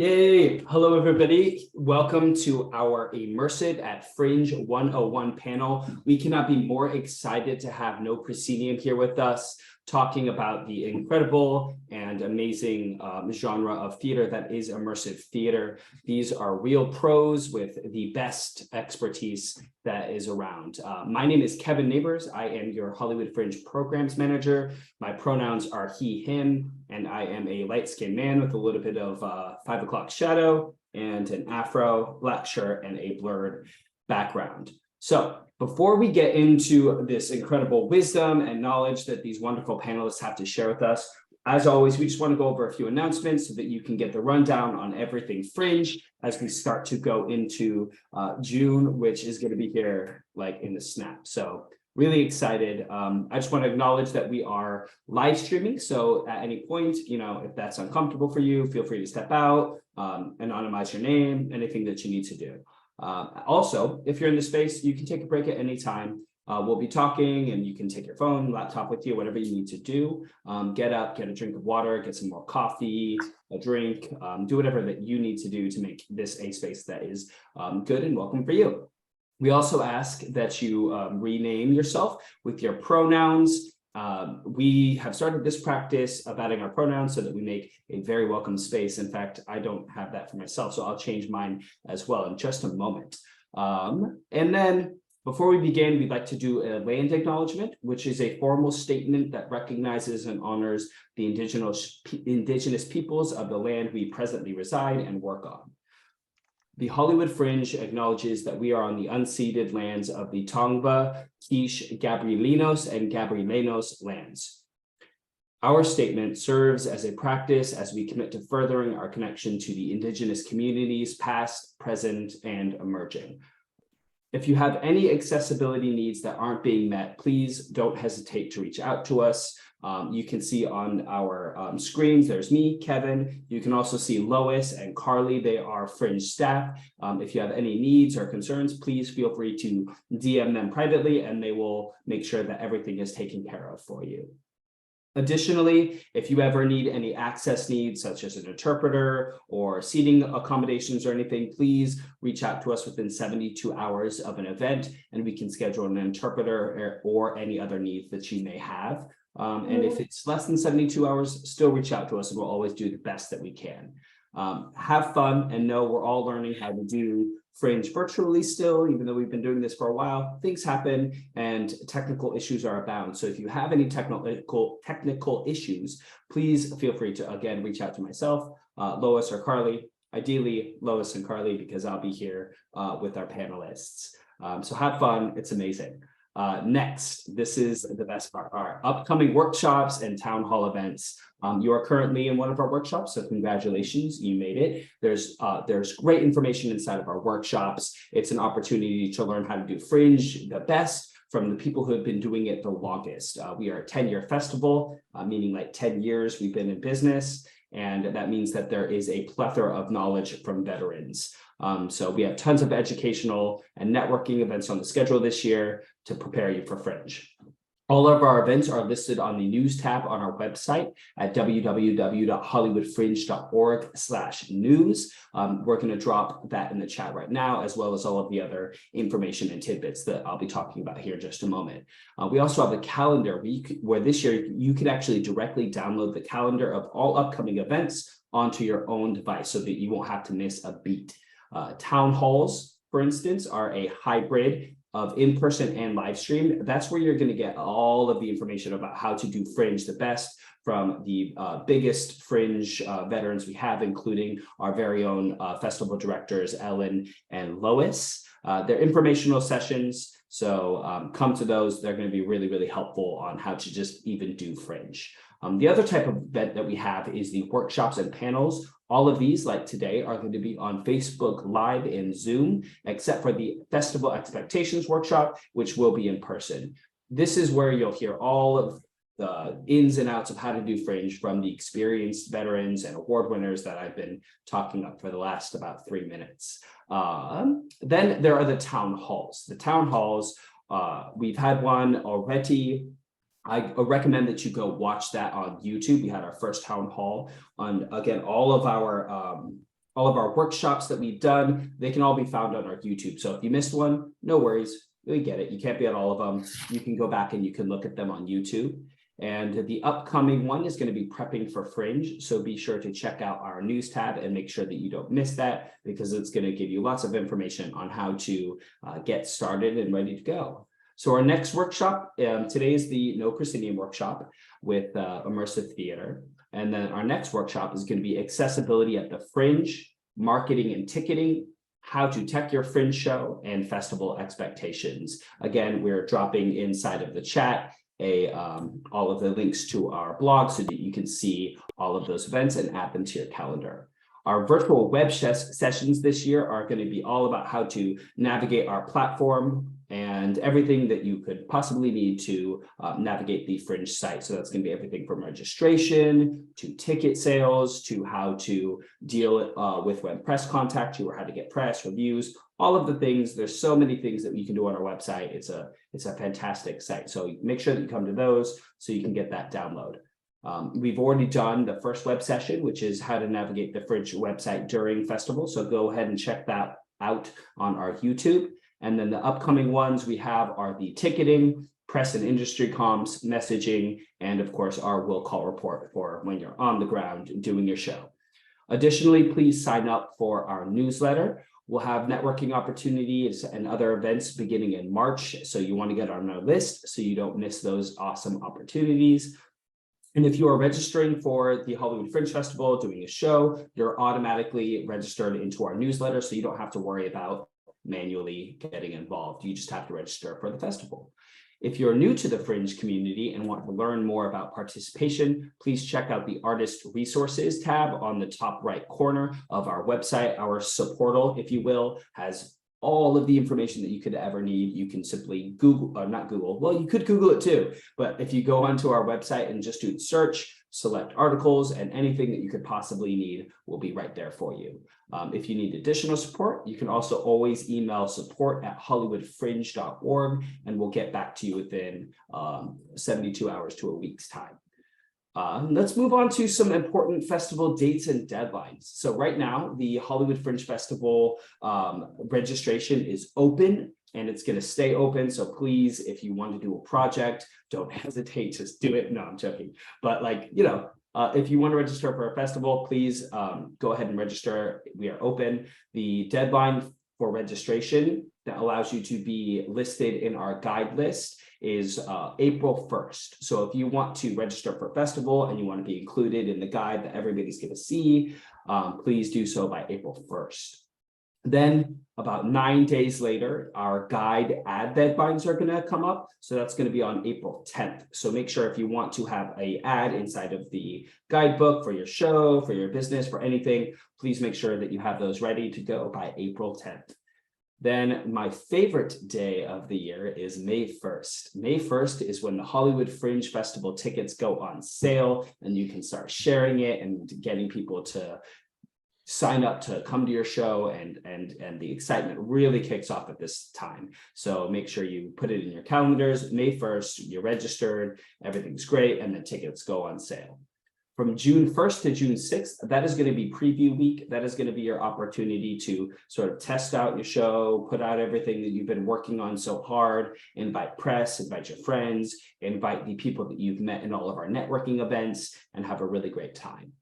Yay! Hello, everybody. Welcome to our Immersive at Fringe 101 panel. We cannot be more excited to have No Proscenium here with us, talking about the incredible and amazing genre of theater that is immersive theater. These are real pros with the best expertise that is around. My name is Kevin Neighbors. I am your Hollywood Fringe Programs Manager. My pronouns are he, him, and I am a light-skinned man with a little bit of 5 o'clock shadow and an afro, black shirt, and a blurred background. So before we get into this incredible wisdom and knowledge that these wonderful panelists have to share with us, as always, we just want to go over a few announcements so that you can get the rundown on everything Fringe as we start to go into June, which is going to be here like in the snap. So really excited. I just want to acknowledge that we are live streaming. So at any point, if that's uncomfortable for you, feel free to step out, anonymize your name, anything that you need to do. Also, if you're in the space, you can take a break at any time. We'll be talking and you can take your phone, laptop with you, whatever you need to do. Get up, get a drink of water, get some more coffee, a drink, do whatever that you need to do to make this a space that is good and welcome for you. We also ask that you rename yourself with your pronouns. We have started this practice of adding our pronouns so that we make a very welcome space. In fact, I don't have that for myself, so I'll change mine as well in just a moment. And then before we begin, we'd like to do a land acknowledgement, which is a formal statement that recognizes and honors the indigenous peoples of the land we presently reside and work on. The Hollywood Fringe acknowledges that we are on the unceded lands of the Tongva, Quiche, Gabrielinos, and Gabrielanos lands. Our statement serves as a practice as we commit to furthering our connection to the indigenous communities, past, present, and emerging. If you have any accessibility needs that aren't being met, please don't hesitate to reach out to us. You can see on our screens, there's me, Kevin. You can also see Lois and Carly. They are Fringe staff. If you have any needs or concerns, please feel free to DM them privately and they will make sure that everything is taken care of for you. Additionally, if you ever need any access needs, such as an interpreter or seating accommodations or anything, please reach out to us within 72 hours of an event, and we can schedule an interpreter or any other needs that you may have. And if it's less than 72 hours, still reach out to us, and we'll always do the best that we can. Have fun and know we're all learning how to do Fringe virtually still, even though we've been doing this for a while. Things happen and technical issues are abound. So if you have any technical issues, please feel free to, again, reach out to myself, Lois or Carly, ideally Lois and Carly, because I'll be here with our panelists. So have fun. It's amazing. Next, this is the best part, our upcoming workshops and town hall events. You are currently in one of our workshops, so congratulations, you made it. There's great information inside of our workshops. It's an opportunity to learn how to do Fringe the best from the people who have been doing it the longest. We are a 10-year festival, meaning like 10 years we've been in business. And that means that there is a plethora of knowledge from veterans. So we have tons of educational and networking events on the schedule this year to prepare you for Fringe. All of our events are listed on the news tab on our website at www.hollywoodfringe.org/news. We're going to drop that in the chat right now, as well as all of the other information and tidbits that I'll be talking about here in just a moment. We also have a calendar where this year you can actually directly download the calendar of all upcoming events onto your own device so that you won't have to miss a beat. Town halls, for instance, are a hybrid of in-person and live stream. That's where you're going to get all of the information about how to do Fringe the best from the biggest Fringe veterans we have, including our very own festival directors, Ellen and Lois. They're informational sessions, so come to those. They're going to be really, really helpful on how to just even do Fringe. The other type of event that we have is the workshops and panels. All of these, like today, are going to be on Facebook Live and Zoom, except for the Festival Expectations workshop, which will be in person. This is where you'll hear all of the ins and outs of how to do Fringe from the experienced veterans and award winners that I've been talking up for the last about 3 minutes. Then there are the town halls. The town halls, we've had one already. I recommend that you go watch that on YouTube. We had our first town hall on, again, all of All of our workshops that we've done, they can all be found on our YouTube. So if you missed one, no worries. We get it. You can't be at all of them. You can go back and you can look at them on YouTube. And the upcoming one is going to be prepping for Fringe. So be sure to check out our news tab and make sure that you don't miss that, because it's going to give you lots of information on how to get started and ready to go. So our next workshop, today is the No Proscenium workshop with immersive theater. And then our next workshop is going to be accessibility at the Fringe, marketing and ticketing, how to tech your Fringe show, and festival expectations. Again, we're dropping inside of the chat all of the links to our blog so that you can see all of those events and add them to your calendar. Our virtual web sessions this year are going to be all about how to navigate our platform and everything that you could possibly need to navigate the Fringe site. So that's going to be everything from registration to ticket sales to how to deal with when press contact you or how to get press reviews, all of the things. There's so many things that you can do on our website. It's a fantastic site. So make sure that you come to those so you can get that download. We've already done the first web session, which is how to navigate the Fringe website during festival. So go ahead and check that out on our YouTube. And then the upcoming ones we have are the ticketing, press and industry comms, messaging, and of course, our will call report for when you're on the ground doing your show. Additionally, please sign up for our newsletter. We'll have networking opportunities and other events beginning in March. So you want to get on our list so you don't miss those awesome opportunities. And if you are registering for the Hollywood Fringe Festival, doing a show, you're automatically registered into our newsletter. So you don't have to worry about manually getting involved. You just have to register for the festival. If you're new to the Fringe community and want to learn more about participation, please check out the Artist Resources tab on the top right corner of our website. Our supportal, if you will, has all of the information that you could ever need. You can simply Google, or not Google, well, you could Google it too, but if you go onto our website and just do the search, select articles, and anything that you could possibly need will be right there for you. If you need additional support, you can also always email support@hollywoodfringe.org, and we'll get back to you within 72 hours to a week's time. Let's move on to some important festival dates and deadlines. So right now, the Hollywood Fringe Festival registration is open, and it's going to stay open. So please, if you want to do a project, don't hesitate, just do it. No, I'm joking. But if you want to register for a festival, please go ahead and register. We are open. The deadline for registration that allows you to be listed in our guide list is April 1st. So if you want to register for a festival and you want to be included in the guide that everybody's going to see, please do so by April 1st. Then about 9 days later, our guide ad deadlines are going to come up. So that's going to be on April 10th. So make sure if you want to have an ad inside of the guidebook for your show, for your business, for anything, please make sure that you have those ready to go by April 10th. Then my favorite day of the year is May 1st. May 1st is when the Hollywood Fringe Festival tickets go on sale, and you can start sharing it and getting people to sign up to come to your show, and the excitement really kicks off at this time. So make sure you put it in your calendars. May 1st, you're registered, everything's great, and the tickets go on sale. From June 1st to June 6th, that is going to be preview week. That is going to be your opportunity to sort of test out your show, put out everything that you've been working on so hard, invite press, invite your friends, invite the people that you've met in all of our networking events, and have a really great time.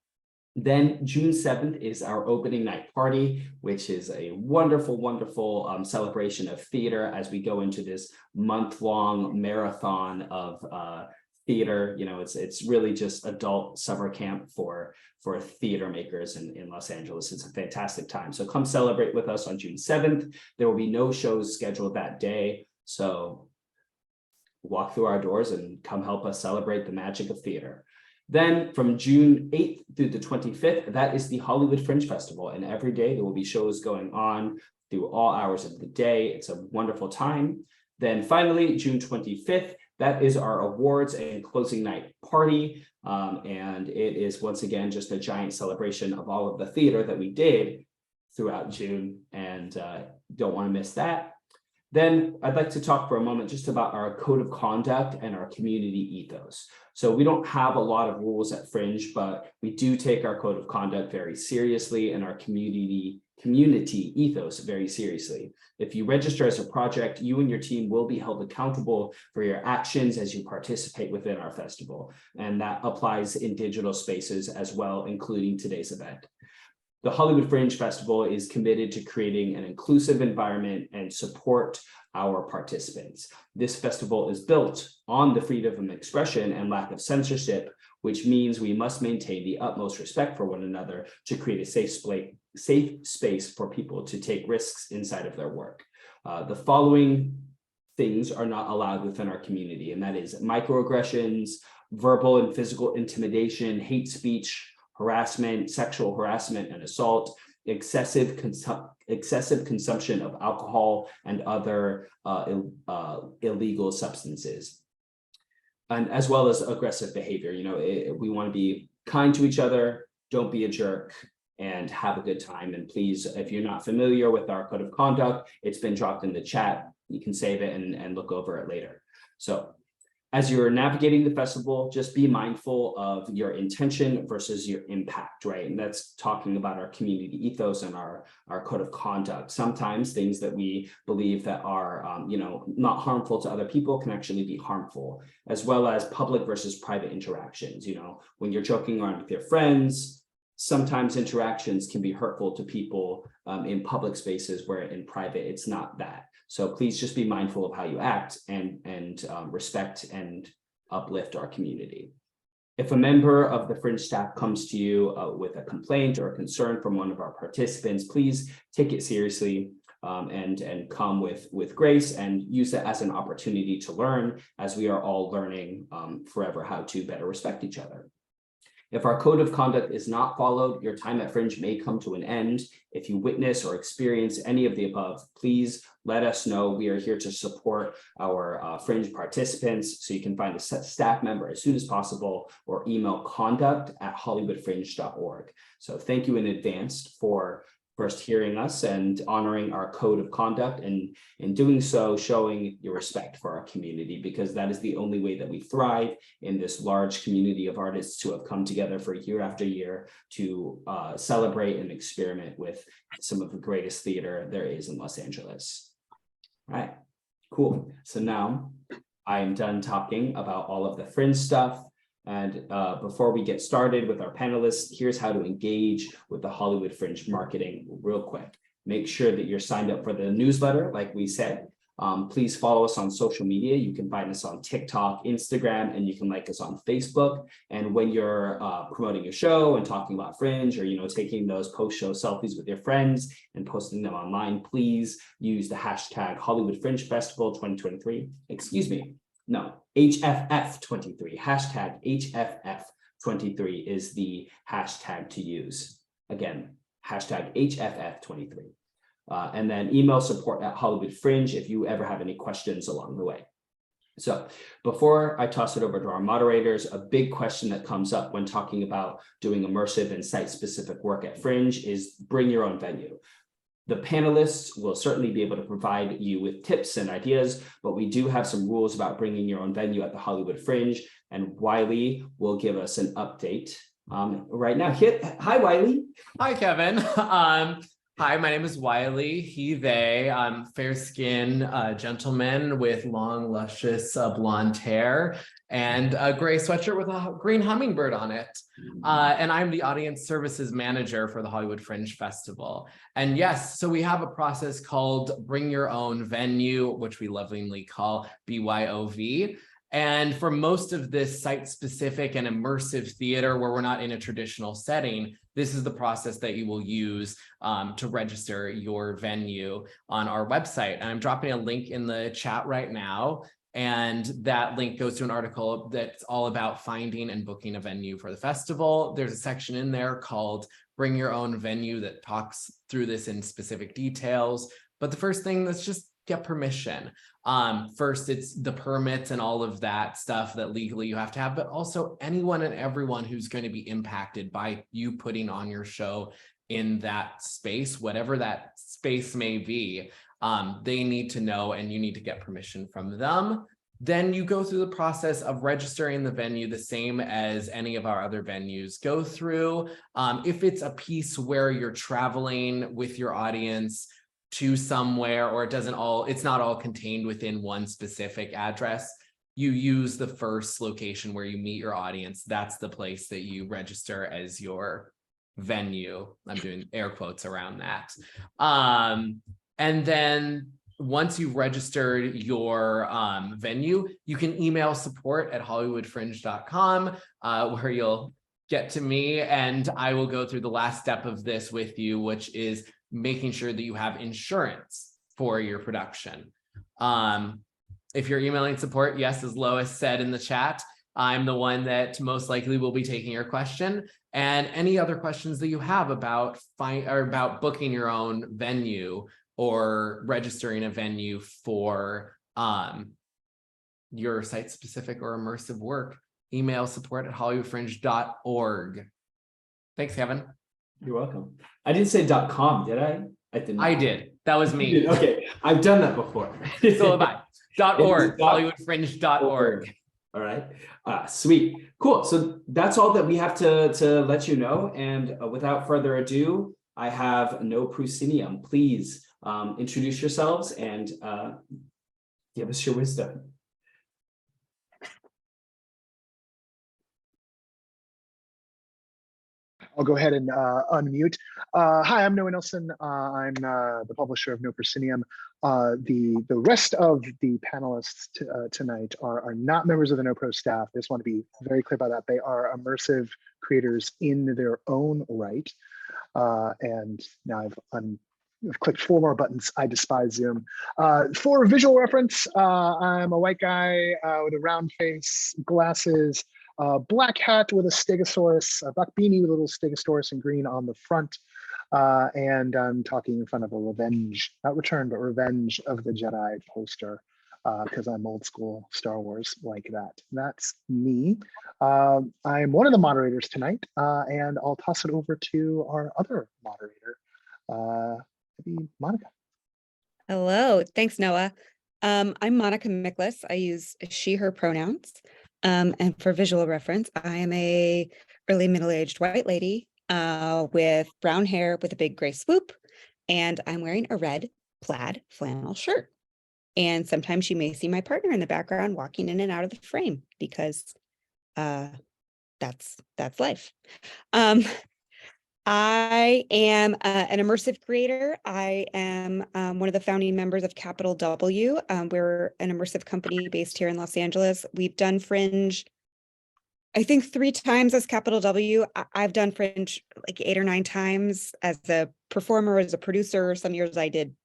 Then June 7th is our opening night party, which is a wonderful, wonderful celebration of theater as we go into this month-long marathon of theater. It's really just adult summer camp for theater makers in Los Angeles. It's a fantastic time. So come celebrate with us on June 7th. There will be no shows scheduled that day. So walk through our doors and come help us celebrate the magic of theater. Then from June 8th through the 25th, that is the Hollywood Fringe Festival. And every day there will be shows going on through all hours of the day. It's a wonderful time. Then finally, June 25th, that is our awards and closing night party. And it is once again just a giant celebration of all of the theater that we did throughout June, and don't want to miss that. Then I'd like to talk for a moment just about our code of conduct and our community ethos. So we don't have a lot of rules at Fringe, but we do take our code of conduct very seriously and our community ethos very seriously. If you register as a project, you and your team will be held accountable for your actions as you participate within our festival. And that applies in digital spaces as well, including today's event. The Hollywood Fringe Festival is committed to creating an inclusive environment and support our participants. This festival is built on the freedom of expression and lack of censorship, which means we must maintain the utmost respect for one another to create a safe space for people to take risks inside of their work. The following things are not allowed within our community, and that is microaggressions, verbal and physical intimidation, hate speech, harassment, sexual harassment and assault, excessive consumption of alcohol and other illegal substances, and as well as aggressive behavior. We want to be kind to each other, don't be a jerk, and have a good time. And please, if you're not familiar with our code of conduct, it's been dropped in the chat. You can save it and look over it later. So as you're navigating the festival, just be mindful of your intention versus your impact, right? And that's talking about our community ethos and our code of conduct. Sometimes things that we believe that are, not harmful to other people can actually be harmful, as well as public versus private interactions. When you're joking around with your friends, sometimes interactions can be hurtful to people in public spaces, where in private, it's not that. So please just be mindful of how you act and respect and uplift our community. If a member of the Fringe staff comes to you with a complaint or a concern from one of our participants, please take it seriously and come with grace and use it as an opportunity to learn, as we are all learning forever how to better respect each other. If our code of conduct is not followed, your time at Fringe may come to an end. If you witness or experience any of the above, please let us know. We are here to support our Fringe participants, so you can find a staff member as soon as possible or email conduct@hollywoodfringe.org. So thank you in advance for first hearing us and honoring our code of conduct, and in doing so, showing your respect for our community, because that is the only way that we thrive in this large community of artists who have come together for year after year to celebrate and experiment with some of the greatest theater there is in Los Angeles. All right, cool. So now I am done talking about all of the Fringe stuff. And before we get started with our panelists, here's how to engage with the Hollywood Fringe marketing real quick. Make sure that you're signed up for the newsletter, like we said. Please follow us on social media. You can find us on TikTok, Instagram, and you can like us on Facebook. And when you're promoting your show and talking about Fringe, or taking those post-show selfies with your friends and posting them online, please use the hashtag Hollywood Fringe Festival 2023. Excuse me. No, HFF23, hashtag HFF23 is the hashtag to use. Again, hashtag HFF23. And then email support@Hollywood Fringe if you ever have any questions along the way. So before I toss it over to our moderators, a big question that comes up when talking about doing immersive and site-specific work at Fringe is bring your own venue. The panelists will certainly be able to provide you with tips and ideas, but we do have some rules about bringing your own venue at the Hollywood Fringe, and Wiley will give us an update right now. Hi, Wiley. Hi, Kevin. Hi, my name is Wiley, he, they. I'm fair-skinned gentleman with long, luscious blonde hair and a gray sweatshirt with a green hummingbird on it. And I'm the audience services manager for the Hollywood Fringe Festival. And yes, so we have a process called Bring Your Own Venue, which we lovingly call BYOV. And for most of this site-specific and immersive theater where we're not in a traditional setting, this is the process that you will use to register your venue on our website. And I'm dropping a link in the chat right now. And that link goes to an article that's all about finding and booking a venue for the festival. There's a section in there called Bring Your Own Venue that talks through this in specific details. But the first thing, let's just get permission. First, it's the permits and all of that stuff that legally you have to have, but also anyone and everyone who's going to be impacted by you putting on your show in that space, whatever that space may be, they need to know, and you need to get permission from them. Then you go through the process of registering the venue the same as any of our other venues go through. If it's a piece where you're traveling with your audience to somewhere, or it's not all contained within one specific address, you use the first location where you meet your audience. That's the place that you register as your venue. I'm doing air quotes around that. And then once you've registered your venue, you can email support@hollywoodfringe.com, where you'll get to me, and I will go through the last step of this with you, which is making sure that you have insurance for your production. If you're emailing support, yes, as Lois said in the chat, I'm the one that most likely will be taking your question, and any other questions that you have about booking your own venue or registering a venue for your site-specific or immersive work, email support@hollywoodfringe.org. Thanks, Kevin. You're welcome. I didn't say .com, did I? I didn't. I did. That was me. Okay, I've done that before. So have I. .org, hollywoodfringe.org. All right. Sweet. Cool. So that's all that we have to let you know. And without further ado, I have No Proscenium. Please introduce yourselves and give us your wisdom. I'll go ahead and unmute. Hi, I'm Noah Nelson. I'm the publisher of No Proscenium. The rest of the panelists tonight are not members of the NOPRO staff. I just want to be very clear about that. They are immersive creators in their own right. And now I've clicked 4 more buttons. I despise Zoom. For visual reference, I'm a white guy with a round face, glasses, black hat with a stegosaurus, a black beanie with a little stegosaurus in green on the front. And I'm talking in front of a Revenge, not Return, but Revenge of the Jedi poster, because I'm old school Star Wars like that. That's me. I'm one of the moderators tonight, and I'll toss it over to our other moderator, maybe Monica. Hello, thanks, Noah. I'm Monica Miklas. I use she, her pronouns. And for visual reference, I am a early middle-aged white lady with brown hair with a big gray swoop, and I'm wearing a red plaid flannel shirt. And sometimes you may see my partner in the background walking in and out of the frame because that's life. I am an immersive creator. I am one of the founding members of Capital W. We're an immersive company based here in Los Angeles. We've done Fringe, I think 3 times as Capital W. I've done Fringe like 8 or 9 times as a performer, as a producer. Some years I did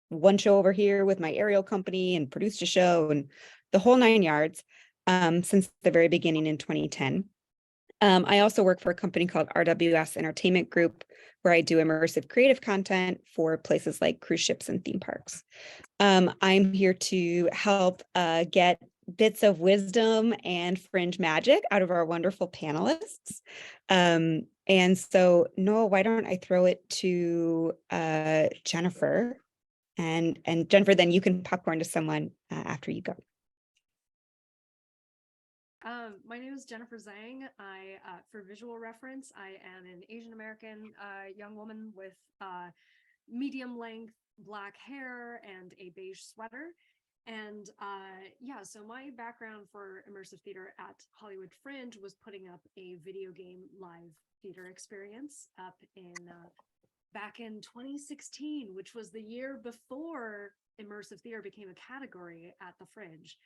1 show over here with my aerial company and produced a show and the whole 9 yards since the very beginning in 2010. I also work for a company called RWS Entertainment Group, where I do immersive creative content for places like cruise ships and theme parks. I'm here to help get bits of wisdom and Fringe magic out of our wonderful panelists. And so, Noah, why don't I throw it to Jennifer? And Jennifer, then you can popcorn to someone after you go. My name is Jennifer Zhang. For visual reference, I am an Asian American young woman with medium length black hair and a beige sweater. And yeah, so my background for immersive theater at Hollywood Fringe was putting up a video game live theater experience up in back in 2016, which was the year before immersive theater became a category at the Fringe.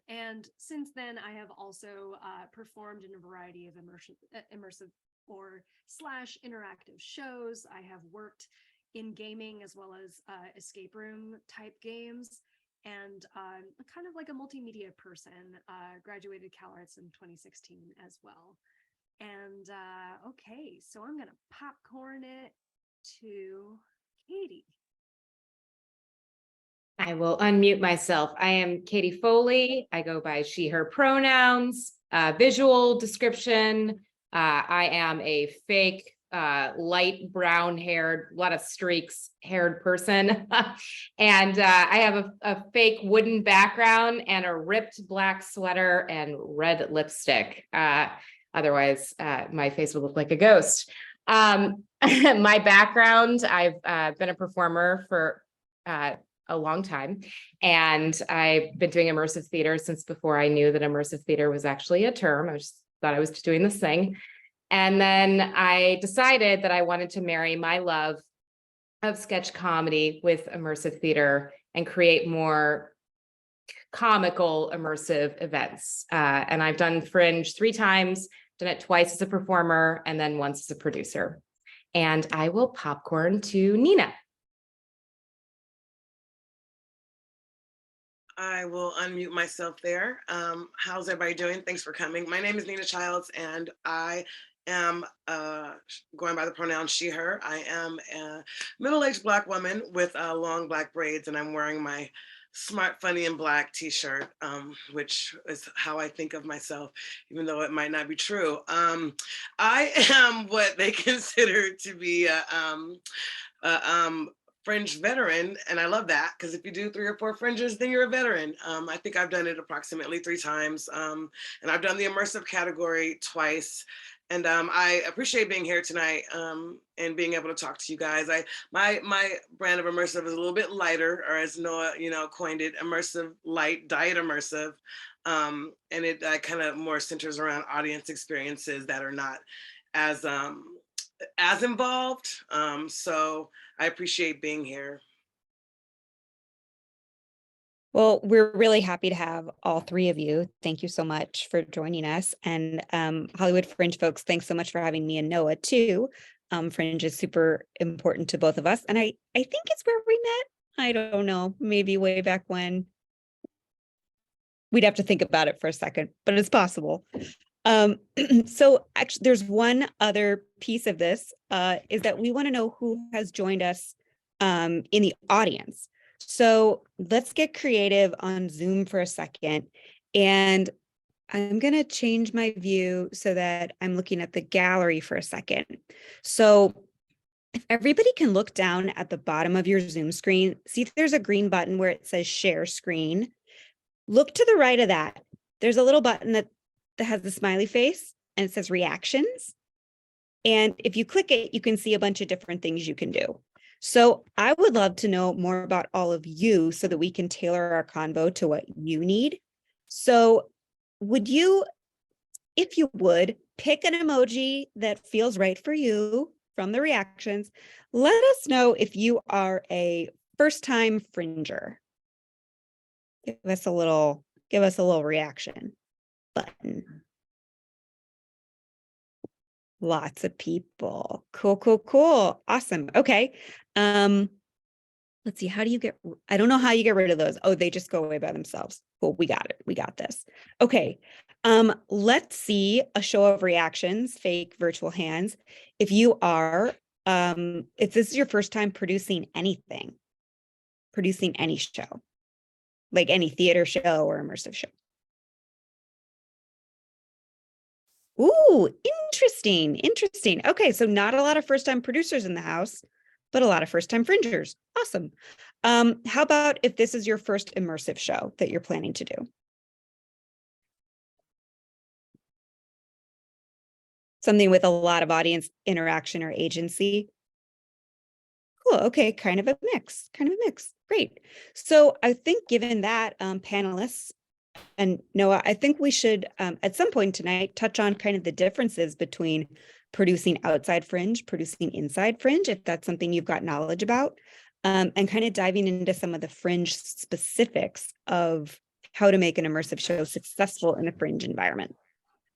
And since then, I have also performed in a variety of immersive or / interactive shows. I have worked in gaming as well as escape room type games, and kind of like a multimedia person. Graduated Cal Arts in 2016 as well. And okay, so I'm gonna popcorn it to Katie. I will unmute myself. I am Katie Foley. I go by she, her pronouns. Visual description. I am a fake light brown haired, a lot of streaks haired person. And I have a fake wooden background and a ripped black sweater and red lipstick. Otherwise, my face would look like a ghost. My background, I've been a performer for a long time, and I've been doing immersive theater since before I knew that immersive theater was actually a term. I just thought I was doing this thing. And then I decided that I wanted to marry my love of sketch comedy with immersive theater and create more comical immersive events. And I've done Fringe 3 times, done it twice as a performer, and then once as a producer. And I will popcorn to Nina. I will unmute myself there. How's everybody doing? Thanks for coming. My name is Nina Childs, and I am going by the pronoun she, her. I am a middle-aged Black woman with long black braids, and I'm wearing my Smart, Funny, and Black t-shirt, which is how I think of myself, even though it might not be true. I am what they consider to be a Fringe veteran, and I love that, because if you do 3 or 4 Fringes, then you're a veteran. I think I've done it approximately 3 times, and I've done the immersive category twice. And I appreciate being here tonight and being able to talk to you guys. My brand of immersive is a little bit lighter, or as Noah, coined it, immersive light, diet immersive, and it kind of more centers around audience experiences that are not as involved. So I appreciate being here. Well, we're really happy to have all 3 of you. Thank you so much for joining us. And Hollywood Fringe folks, thanks so much for having me and Noah too. Fringe is super important to both of us. And I think it's where we met. I don't know, maybe way back when. We'd have to think about it for a second, but it's possible. So actually, there's one other piece of this, is that we want to know who has joined us in the audience. So let's get creative on Zoom for a second. And I'm going to change my view so that I'm looking at the gallery for a second. So if everybody can look down at the bottom of your Zoom screen, see if there's a green button where it says share screen. Look to the right of that. There's a little button that has the smiley face and it says reactions. And if you click it, you can see a bunch of different things you can do. So I would love to know more about all of you so that we can tailor our convo to what you need. So would you, if you would, pick an emoji that feels right for you from the reactions? Let us know if you are a first-time Fringer. Give us a little reaction button. Lots of people. Cool, cool, cool. Awesome. Okay. Let's see. How do you get, I don't know how you get rid of those. Oh, they just go away by themselves. Cool. We got it. We got this. Okay. Let's see a show of reactions, fake virtual hands. If you are, if this is your first time producing anything, producing any show, like any theater show or immersive show. Ooh, interesting, interesting. Okay, so not a lot of first-time producers in the house, but a lot of first-time Fringers. Awesome. How about if this is your first immersive show that you're planning to do? Something with a lot of audience interaction or agency. Cool, okay, kind of a mix, Great. So I think given that, panelists, and Noah, I think we should, at some point tonight, touch on kind of the differences between producing outside Fringe, producing inside Fringe, if that's something you've got knowledge about, and kind of diving into some of the Fringe specifics of how to make an immersive show successful in a Fringe environment.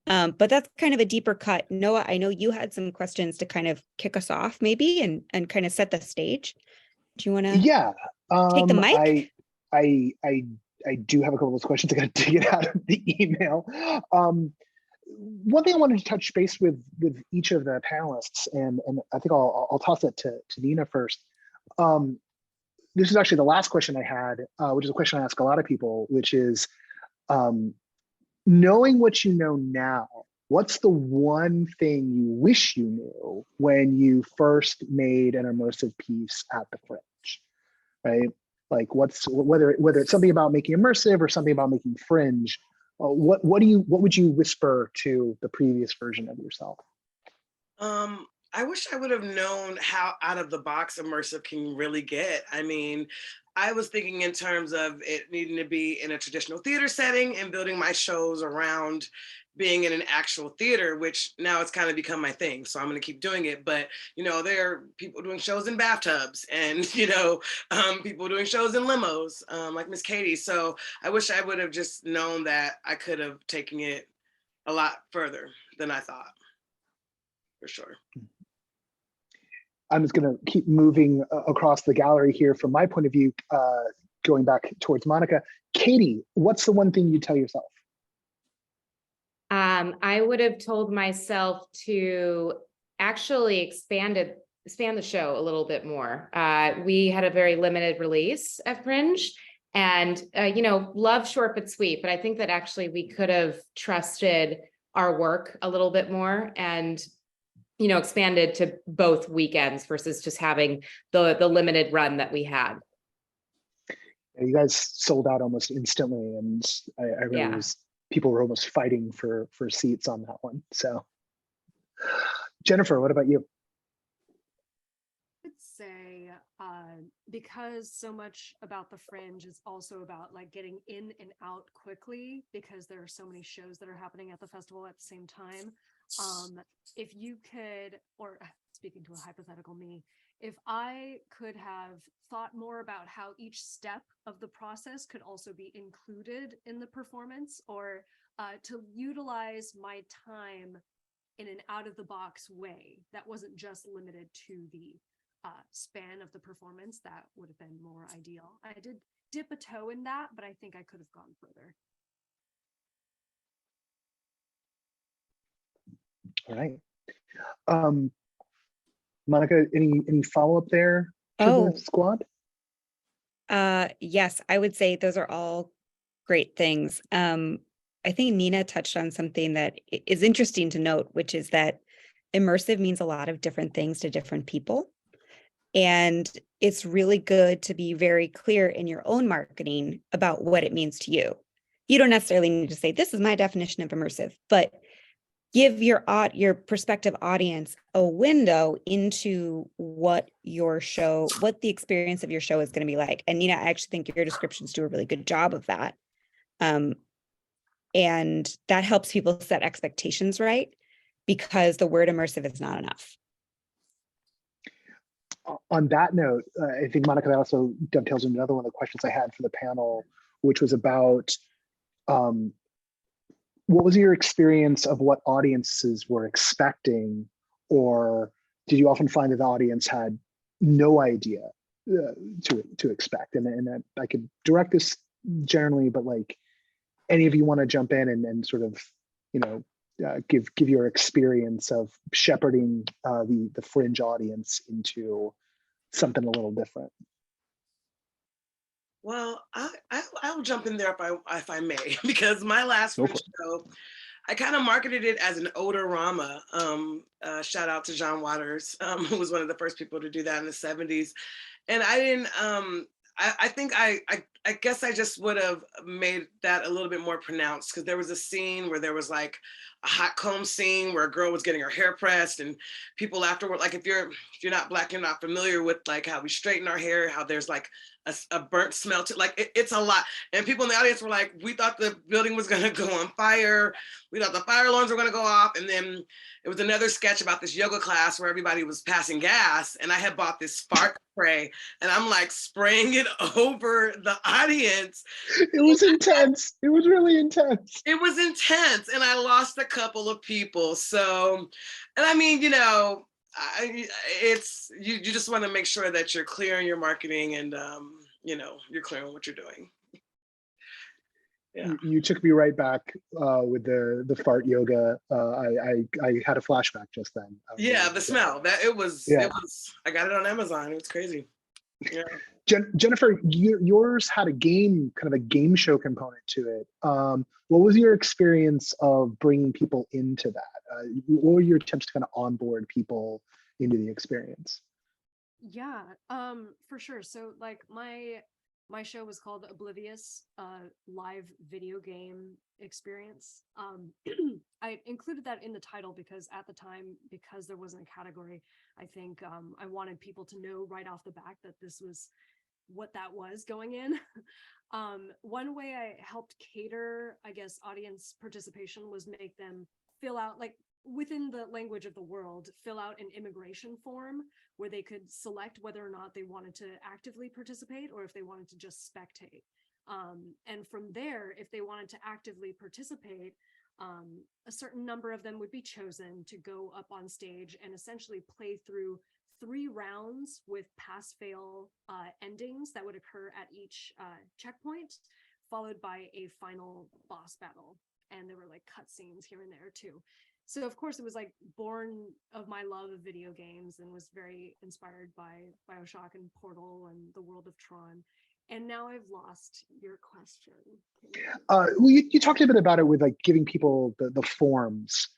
But that's kind of a deeper cut. Noah, I know you had some questions to kind of kick us off maybe and kind of set the stage. Do you want to take the mic? I do have a couple of those questions. I got to dig it out of the email. One thing I wanted to touch base with each of the panelists, and I think I'll toss it to Nina first. This is actually the last question I had, which is a question I ask a lot of people, which is knowing what you know now, what's the one thing you wish you knew when you first made an immersive piece at the Fringe, right? Like whether it's something about making immersive or something about making Fringe, what would you whisper to the previous version of yourself? I wish I would have known how out of the box immersive can really get. I mean, I was thinking in terms of it needing to be in a traditional theater setting and building my shows around being in an actual theater, which now it's kind of become my thing. So I'm going to keep doing it. But, there are people doing shows in bathtubs and, people doing shows in limos, like Miss Katie. So I wish I would have just known that I could have taken it a lot further than I thought, for sure. I'm just going to keep moving across the gallery here from my point of view, going back towards Monica. Katie, what's the one thing you tell yourself? I would have told myself to actually expand the show a little bit more. We had a very limited release at Fringe and, love short but sweet, but I think that actually we could have trusted our work a little bit more and expanded to both weekends versus just having the limited run that we had. You guys sold out almost instantly, and I remember people were almost fighting for seats on that one. So, Jennifer, what about you? I would say because so much about the Fringe is also about like getting in and out quickly because there are so many shows that are happening at the festival at the same time. If you could, or speaking to a hypothetical me, if I could have thought more about how each step of the process could also be included in the performance, or to utilize my time in an out-of-the-box way that wasn't just limited to the span of the performance, that would have been more ideal. I did dip a toe in that, but I think I could have gone further. All right. Monica, any follow-up there for the squad? Yes, I would say those are all great things. I think Nina touched on something that is interesting to note, which is that immersive means a lot of different things to different people. And it's really good to be very clear in your own marketing about what it means to you. You don't necessarily need to say, this is my definition of immersive, but give your prospective audience a window into what the experience of your show is going to be like. And Nina, I actually think your descriptions do a really good job of that. And that helps people set expectations right, because the word immersive is not enough. On that note, I think Monica, that also dovetails into another one of the questions I had for the panel, which was about what was your experience of what audiences were expecting, or did you often find that the audience had no idea to expect? And I could direct this generally, but like any of you want to jump in and sort of, give your experience of shepherding the Fringe audience into something a little different. Well, I'll jump in there if I may, because my last Fringe show, I kind of marketed it as an odorama. Shout out to John Waters, who was one of the first people to do that in the 70s. And I didn't, I think I guess I just would have made that a little bit more pronounced, because there was a scene where there was like a hot comb scene where a girl was getting her hair pressed, and people afterward, like if you're not Black, you're not familiar with like how we straighten our hair, how there's like a burnt smell to like it's a lot. And people in the audience were like, we thought the building was gonna go on fire. We thought the fire alarms were gonna go off. And then it was another sketch about this yoga class where everybody was passing gas, and I had bought this fart spray, and I'm like spraying it over the audience. It was intense. It was really intense. It was intense, and I lost a couple of people. So, and I mean, it's you just want to make sure that you're clear in your marketing, and you're clear on what you're doing. Yeah. You took me right back with the fart yoga. I had a flashback just then. Yeah, the smell that it was. I got it on Amazon. It was crazy. Yeah. Jennifer, yours had a game, kind of a game show component to it. What was your experience of bringing people into that? What were your attempts to kind of onboard people into the experience? Yeah, for sure. So like my show was called Oblivious, live video game experience. I included that in the title because at the time, because there wasn't a category, I think I wanted people to know right off the bat that this was what that was going in. One way I helped cater, I guess, audience participation was make them fill out, like within the language of the world, fill out an immigration form where they could select whether or not they wanted to actively participate or if they wanted to just spectate. And from there, if they wanted to actively participate, a certain number of them would be chosen to go up on stage and essentially play through 3 rounds with pass-fail endings that would occur at each checkpoint, followed by a final boss battle. And there were like cutscenes here and there too. So of course it was like born of my love of video games and was very inspired by BioShock and Portal and the world of Tron. And now I've lost your question. Well, you talked a bit about it with like giving people the forms.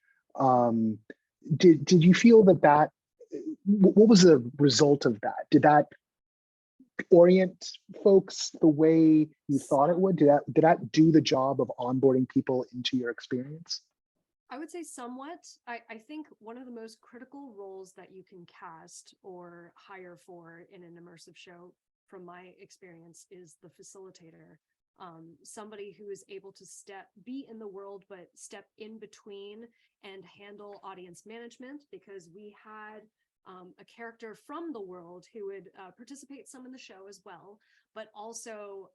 Did you feel that what was the result of that? Did that orient folks the way you thought it would? Did that do the job of onboarding people into your experience? I would say somewhat. I think one of the most critical roles that you can cast or hire for in an immersive show, from my experience, is the facilitator. Somebody who is able to be in the world, but step in between and handle audience management, because we had a character from the world who would participate some in the show as well, but also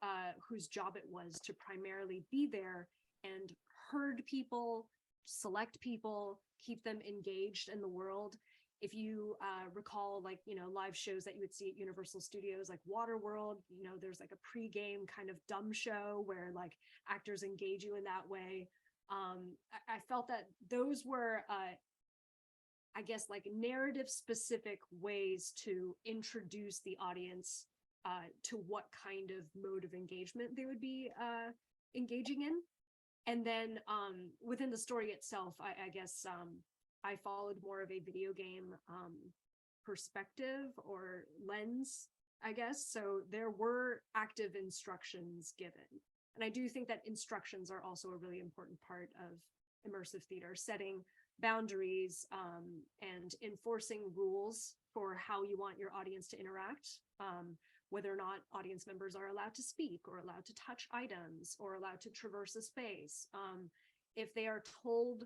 whose job it was to primarily be there and herd people, select people, keep them engaged in the world. If you recall, like, live shows that you would see at Universal Studios, like Waterworld, there's like a pre-game kind of dumb show where like actors engage you in that way. I felt that those were, I guess, like narrative specific ways to introduce the audience to what kind of mode of engagement they would be engaging in. And then within the story itself, I guess I followed more of a video game perspective or lens, I guess. So there were active instructions given. And I do think that instructions are also a really important part of immersive theater, setting boundaries and enforcing rules for how you want your audience to interact. Whether or not audience members are allowed to speak or allowed to touch items or allowed to traverse a space. If they are told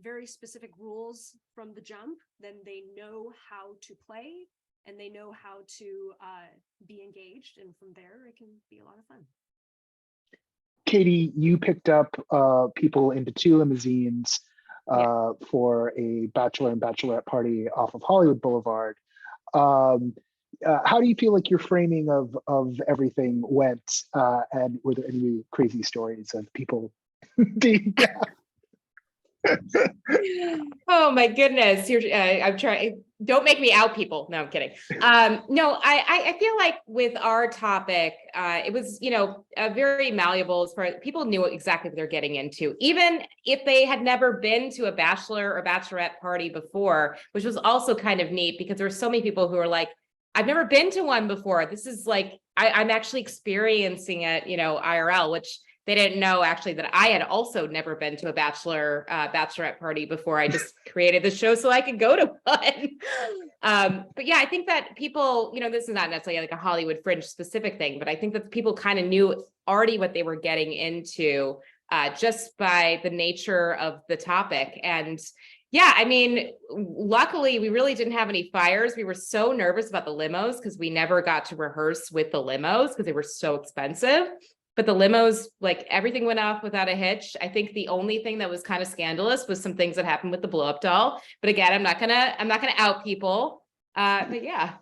very specific rules from the jump, then they know how to play and they know how to be engaged. And from there, it can be a lot of fun. Katie, you picked up people into 2 limousines for a bachelor and bachelorette party off of Hollywood Boulevard. How do you feel like your framing of everything went? And were there any crazy stories of people being Oh my goodness. I'm trying, don't make me out people. No, I'm kidding. No, I feel like with our topic, it was, very malleable as far as people knew exactly what they're getting into, even if they had never been to a bachelor or bachelorette party before, which was also kind of neat because there were so many people who were like, I've never been to one before. This is like, I'm actually experiencing it, IRL, which they didn't know actually that I had also never been to a bachelorette party before. I just created the show so I could go to one. But yeah, I think that people, this is not necessarily like a Hollywood Fringe specific thing, but I think that people kind of knew already what they were getting into just by the nature of the topic. And yeah, I mean, luckily we really didn't have any fires. We were so nervous about the limos because we never got to rehearse with the limos because they were so expensive. But the limos, like everything went off without a hitch. I think the only thing that was kind of scandalous was some things that happened with the blow up doll. But again, I'm not gonna out people. But yeah.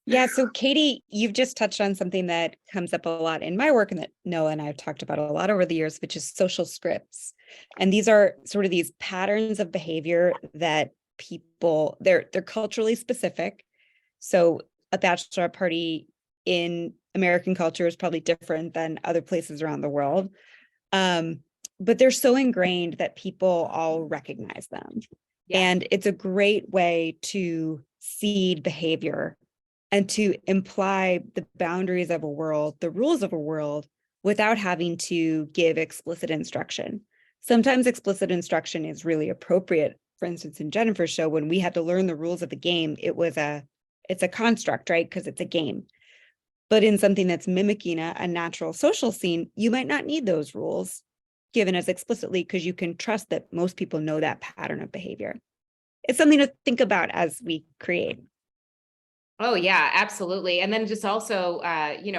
Yeah, so Katie, you've just touched on something that comes up a lot in my work and that Noah and I have talked about a lot over the years, which is social scripts. And these are sort of these patterns of behavior that people, they're culturally specific. So a bachelorette party in American culture is probably different than other places around the world. But they're so ingrained that people all recognize them. Yeah. And it's a great way to seed behavior and to imply the boundaries of a world, the rules of a world, without having to give explicit instruction. Sometimes explicit instruction is really appropriate. For instance, in Jennifer's show, when we had to learn the rules of the game, it's a construct, right? Because it's a game. But in something that's mimicking a natural social scene, you might not need those rules given as explicitly because you can trust that most people know that pattern of behavior. It's something to think about as we create. Oh yeah, absolutely. And then just also,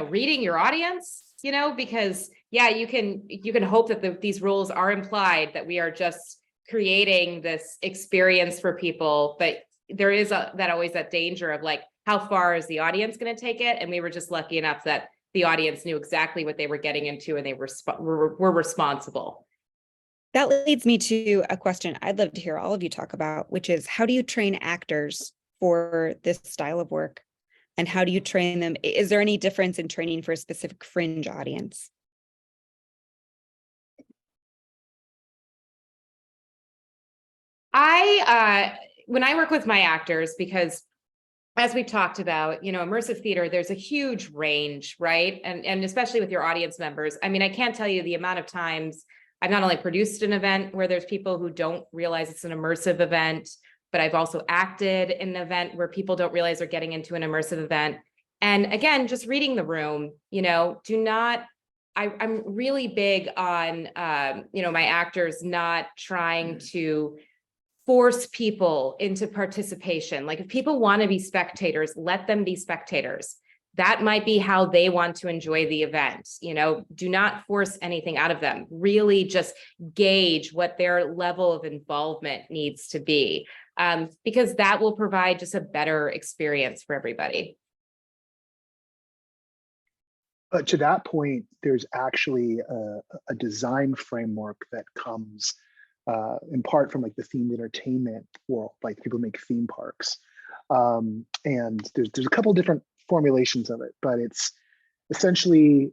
reading your audience, because yeah, you can hope that these rules are implied, that we are just creating this experience for people, but there is always that danger of like, how far is the audience going to take it? And we were just lucky enough that the audience knew exactly what they were getting into and they were responsible. That leads me to a question I'd love to hear all of you talk about, which is how do you train actors for this style of work? And how do you train them? Is there any difference in training for a specific Fringe audience? When I work with my actors, because as we've talked about, immersive theater, there's a huge range, right? And especially with your audience members. I mean, I can't tell you the amount of times I've not only produced an event where there's people who don't realize it's an immersive event, but I've also acted in an event where people don't realize they're getting into an immersive event. And again, just reading the room, I'm really big on, my actors not trying to force people into participation. Like if people want to be spectators, let them be spectators. That might be how they want to enjoy the event. Do not force anything out of them. Really just gauge what their level of involvement needs to be, because that will provide just a better experience for everybody. But to that point, there's actually a design framework that comes in part from like the themed entertainment world, like people make theme parks. And there's a couple different formulations of it, but it's essentially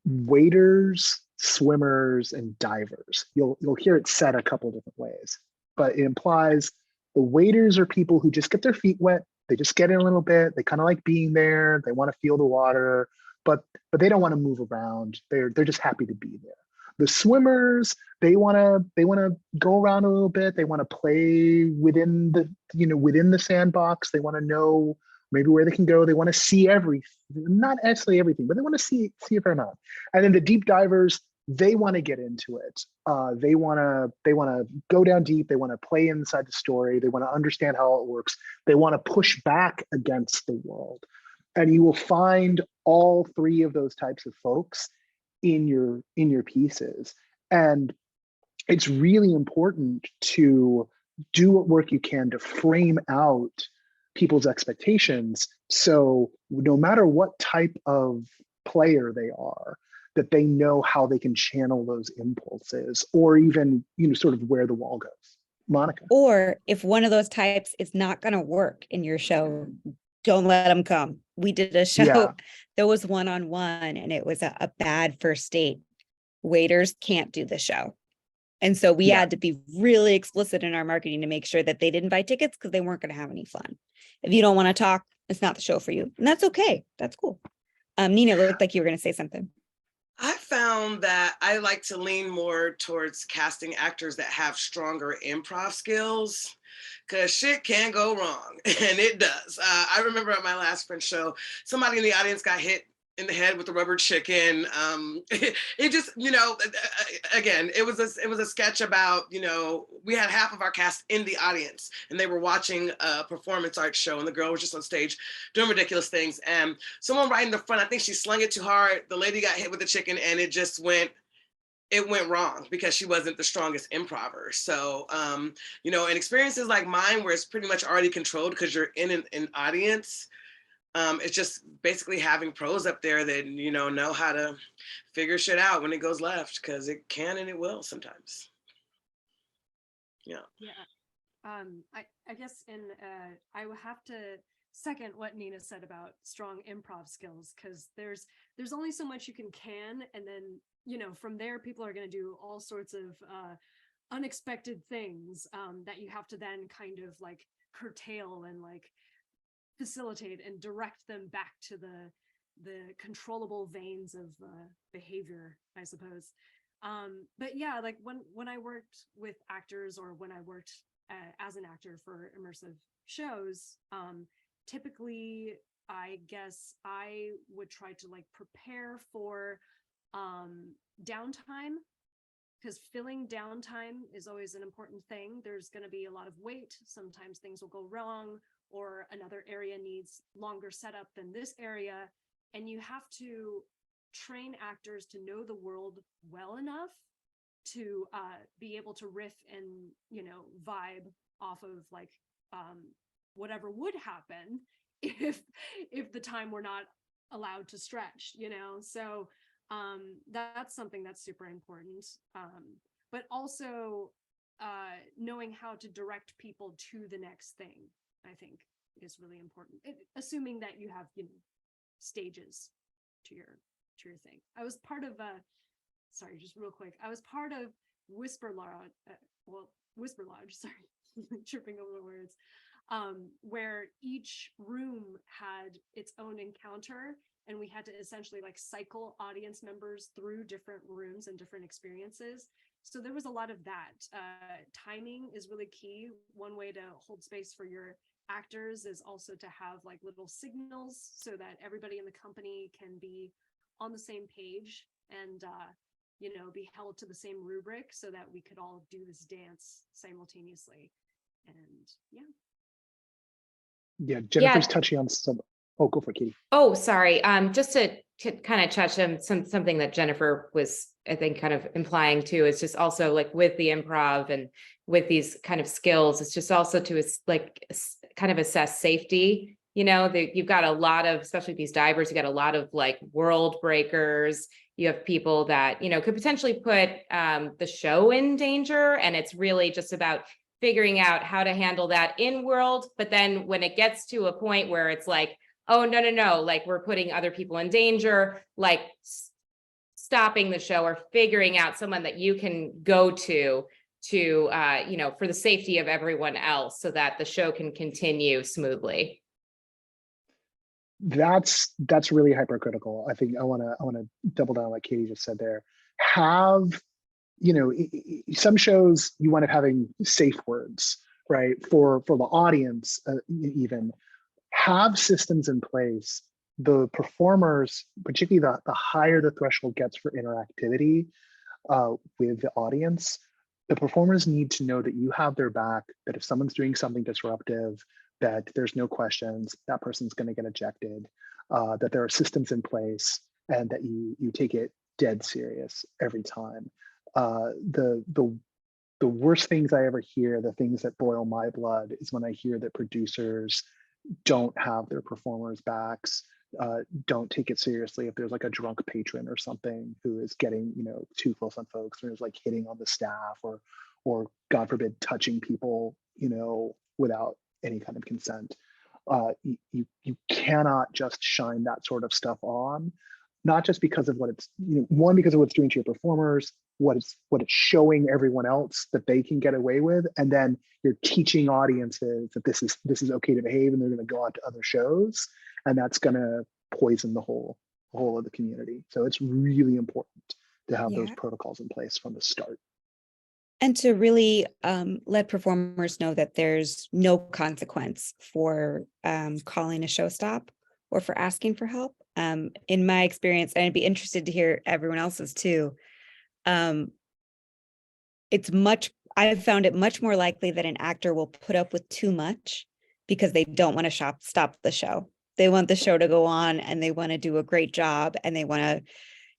waders, swimmers, and divers. You'll hear it said a couple different ways, but it implies the waders are people who just get their feet wet. They just get in a little bit. They kind of like being there. They want to feel the water, but they don't want to move around. They're just happy to be there. The swimmers, they want to go around a little bit. They want to play within the sandbox. They want to know maybe where they can go. They want to see everything, not necessarily everything, but they want to see if they're not. And then the deep divers, they want to get into it. They want to go down deep. They want to play inside the story. They want to understand how it works. They want to push back against the world. And you will find all three of those types of folks in your pieces. And it's really important to do what work you can to frame out people's expectations. So no matter what type of player they are, that they know how they can channel those impulses, or even, sort of where the wall goes. Monica. Or if one of those types is not going to work in your show, don't let them come. We did a show, There was one-on-one, and it was a bad first date. Waiters can't do the show. And so we had to be really explicit in our marketing to make sure that they didn't buy tickets because they weren't going to have any fun. If you don't want to talk, it's not the show for you. And that's okay. That's cool. Nina, it looked like you were going to say something. I found that I like to lean more towards casting actors that have stronger improv skills, because shit can go wrong, and it does. I remember at my last Fringe show, somebody in the audience got hit in the head with a rubber chicken. It just, again, it was a sketch about, we had half of our cast in the audience and they were watching a performance art show, and the girl was just on stage doing ridiculous things. And someone right in the front, I think she slung it too hard. The lady got hit with the chicken, and it went wrong because she wasn't the strongest improver. So, in experiences like mine, where it's pretty much already controlled because you're in an audience, it's just basically having pros up there that, know how to figure shit out when it goes left, because it can and it will sometimes. Yeah. Yeah. I guess I will have to second what Nina said about strong improv skills, because there's only so much you can, and then, you know, from there, people are going to do all sorts of unexpected things that you have to then kind of like curtail and like facilitate and direct them back to the controllable veins of behavior, I suppose. But yeah, like when I worked with actors, or when I worked as an actor for immersive shows, typically I guess I would try to like prepare for downtime, because filling downtime is always an important thing. There's going to be a lot of wait. Sometimes things will go wrong, or another area needs longer setup than this area. And you have to train actors to know the world well enough to be able to riff and, you know, vibe off of like whatever would happen if the time were not allowed to stretch, you know. So that's something that's super important. But also knowing how to direct people to the next thing, I think, is really important. Assuming that you have, you know, stages to your thing. I was part of sorry, just real quick. I was part of Whisper Lodge, sorry, tripping over the words, where each room had its own encounter, and we had to essentially like cycle audience members through different rooms and different experiences. So there was a lot of that. Timing is really key. One way to hold space for your actors is also to have like little signals so that everybody in the company can be on the same page and you know, be held to the same rubric, so that we could all do this dance simultaneously. And Yeah, Jennifer's Yeah. touching on some. Oh, go for it, Katie. Oh, sorry. Just to kind of touch on something that Jennifer was, I think, kind of implying too, is just also like with the improv and with these kind of skills, it's just also to like kind of assess safety. You know, you've got a lot of, especially these divers, you got a lot of like world breakers. You have people that, you know, could potentially put the show in danger. And it's really just about figuring out how to handle that in world. But then when it gets to a point where it's like, oh, no, like we're putting other people in danger, like stopping the show or figuring out someone that you can go to, you know, for the safety of everyone else so that the show can continue smoothly. That's really hypercritical. I think I want to double down on what Katie just said there. Have, you know, some shows you wind up having safe words, right? For the audience, even have systems in place. The performers, particularly the higher the threshold gets for interactivity with the audience, the performers need to know that you have their back, that if someone's doing something disruptive, that there's no questions, that person's going to get ejected, that there are systems in place, and that you take it dead serious every time. The worst things I ever hear, the things that boil my blood, is when I hear that producers don't have their performers' backs, don't take it seriously if there's like a drunk patron or something who is getting, you know, too close on folks, or is like hitting on the staff, or God forbid touching people, you know, without any kind of consent. You cannot just shine that sort of stuff on, not just because of what it's, you know, one, because of what it's doing to your performers, what it's showing everyone else that they can get away with, and then you're teaching audiences that this is okay to behave, and they're going to go on to other shows, and that's going to poison the whole of the community. So it's really important to have those protocols in place from the start. And to really let performers know that there's no consequence for calling a show stop or for asking for help. In my experience, and I'd be interested to hear everyone else's too, I've found it much more likely that an actor will put up with too much because they don't want to stop the show. They want the show to go on, and they want to do a great job, and they want to,